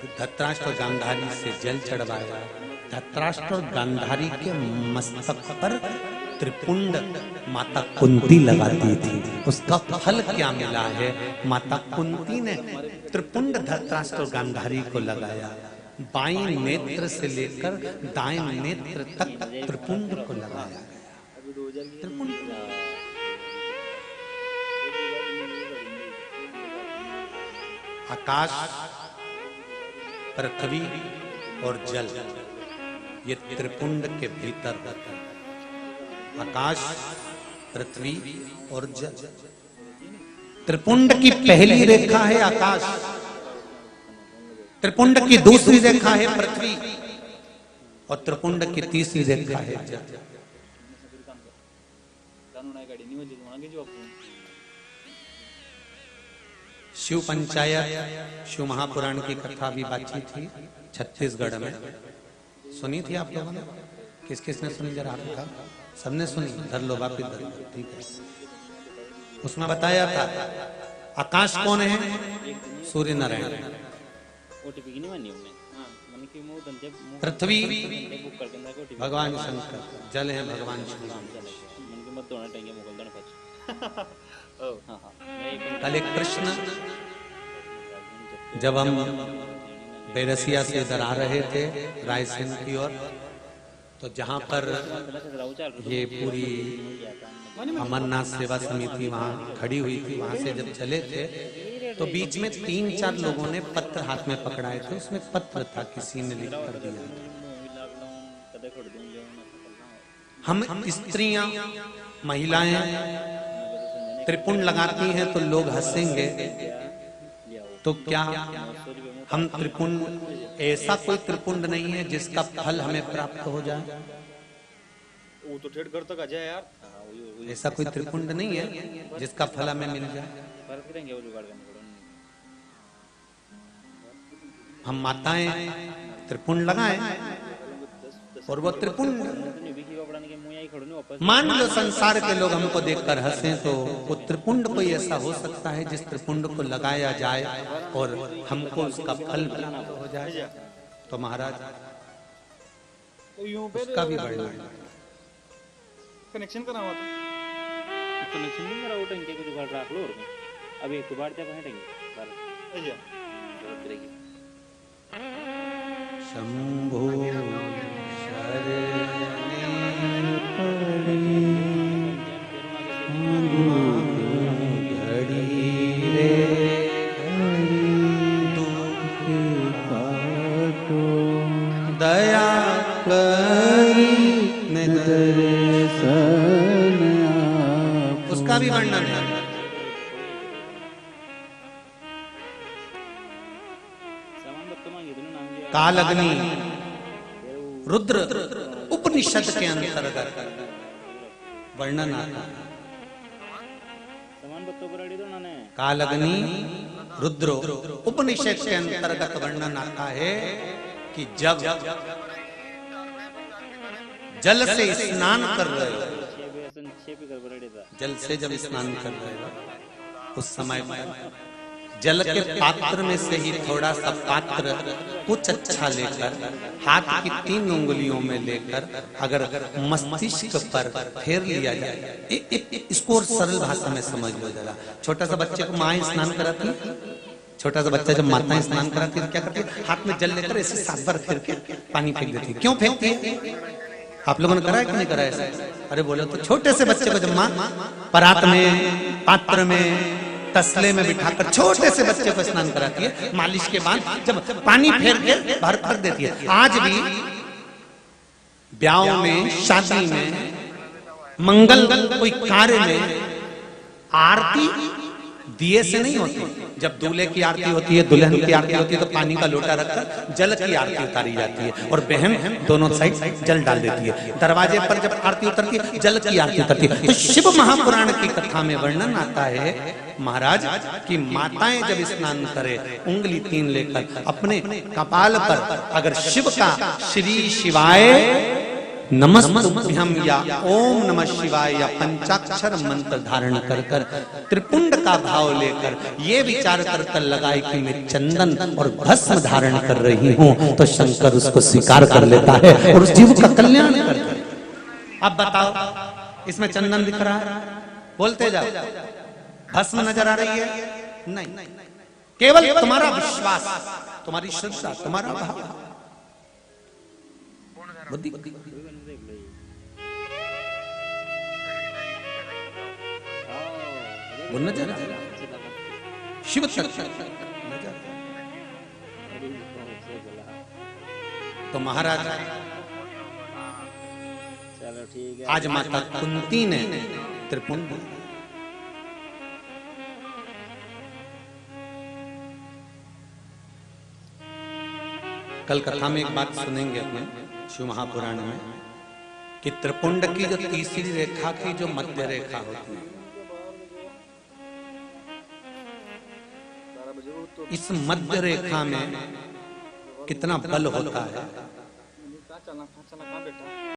A: धृतराष्ट्र और गांधारी से जल चढ़वाया। धृतराष्ट्र और गांधारी के मस्तक पर त्रिपुंड माता कुंती लगाती थी। उसका फल क्या मिला है? माता कुंती ने त्रिपुंड धृतराष्ट्र और गांधारी को लगाया, बाईं नेत्र से लेकर दाएं नेत्र तक त्रिपुंड को लगाया। त्रिपुंड आकाश, पृथ्वी और जल, ये त्रिपुंड के भीतर होता है। आकाश, पृथ्वी और जल। त्रिपुंड की पहली रेखा है आकाश, त्रिपुंड की दूसरी रेखा है पृथ्वी, और त्रिपुंड की तीसरी रेखा है जल। शिव पंचायत, शिव महापुराण की कथा भी बातचीत थी छत्तीसगढ़ में, सुनी थी आप लोगों ने? किस किस ने सुनी जरा हाथ उठाओ। सबने सुनी? धर लो वापिस धर लो, ठीक है। उसमें बताया था आकाश कौन है? सूर्य नारायण। पृथ्वी भगवान शंकर, जल है भगवान शिव। कल एक प्रश्न, जब हम बेरसिया से इधर आ रहे थे रायसेन की ओर, तो जहाँ पर ये पूरी अमरनाथ सेवा समिति वहाँ खड़ी हुई थी, वहाँ से जब चले थे तो बीच में 3-4 लोगों ने पत्र हाथ में पकड़ाए थे। उसमें पत्र था, किसी ने लिख कर दिया था, हम स्त्रियां महिलाएं त्रिपुंड लगाती हैं तो लोग हंसेंगे, तो क्या हम त्रिपुंड, ऐसा कोई त्रिपुंड नहीं है जिसका फल हमें प्राप्त हो जाए?
C: वो तो ठेठ घर तक आ जाए यार।
A: ऐसा कोई त्रिपुंड नहीं है जिसका फल हमें मिल जाए। हम माताएं त्रिपुंड लगाएं और वो त्रिपुंड, मान लो संसार के लोग हमको देखकर हंसें, तो वो त्रिपुंड कोई ऐसा हो सकता है जिस त्रिपुंड को लगाया जाए और हमको उसका फल प्राप्त हो जाए? तो महाराज उसका भी बढ़ना
C: कनेक्शन करावा तो कनेक्शन नहीं करा, वो टंकी को जुगाड़ रख लो। अभी एक बार जब है टंकी भैया
A: शंभो दया करी उसका भी वर्णन है। कालग्नि रुद्र उपनिषद के अंतर्गत वर्णन आता है। कालग्नि रुद्र उपनिषद के अंतर्गत वर्णन आता है कि जब जल से स्नान कर रहे हो
C: शेपी कर बरड़े था
A: जल से जब स्नान कर रहे हो उस समय जल के पात्र में से ही थोड़ा सा पात्र कुछ अच्छा लेकर हाथ की 3 उंगलियों में लेकर अगर मस्तिष्क पर फेर लिया जाए, इसको और सरल भाषा में समझ लो जरा। छोटा सा बच्चे को माँ स्नान कराती है, छोटा सा बच्चा जब माताएं स्नान कराती है तो क्या करती है, हाथ में जल लेकर ऐसे 7 बार फेर के पानी फेंक देती है। क्यों फेंकती है? आप लोगों ने करा है कि नहीं करा है? अरे बोलो तो। छोटे से बच्चे को जब माँ परात में, पात्र में, तसले में बिठाकर छोटे से बच्चे को स्नान कराती है, मालिश के बाद जब पानी फेर के बाहर फेंक देती है। आज भी ब्याह में, शादी में, मंगल कोई कार्य में आरती दिए से नहीं होती। जब दूल्हे की आरती होती है, दुल्हन की आरती होती है तो पानी का लोटा रखकर जल की आरती उतारी जाती है और बहन दोनों साइड जल डाल देती है। दरवाजे पर जब आरती उतरती है, जल की आरती उतरती है। तो शिव महापुराण की कथा में वर्णन आता है महाराज कि माताएं जब स्नान करे, उंगली 3 लेकर अपने कपाल पर अगर शिव का श्री शिवाय नमस्तुभ्यं या ओम नमः शिवाय या पंचाक्षर मंत्र धारण कर कर त्रिपुंड का भाव लेकर ये विचार कर लगाए कि मैं चंदन और भस्म धारण कर रही हूँ, तो शंकर उसको स्वीकार कर लेता है और उस जीव का कल्याण करता है। अब बताओ, इसमें चंदन दिख रहा है? बोलते जाओ। भस्म नजर आ रही है? नहीं, केवल तुम्हारा विश्वास, तुम्हारी श्रद्धा, तुम्हारा भाव, बुद्धि। वो नजर आ रहा है शिव शक्ति। तो महाराज
C: चलो ठीक है।
A: आज माता कुंती ने त्रिपुंड, कल कथा में एक बात सुनेंगे अपने शिव महापुराण में कि त्रिपुंड की जो तीसरी रेखा की जो मध्य रेखा होती है, इस मध्य रेखा में कितना बल होता है।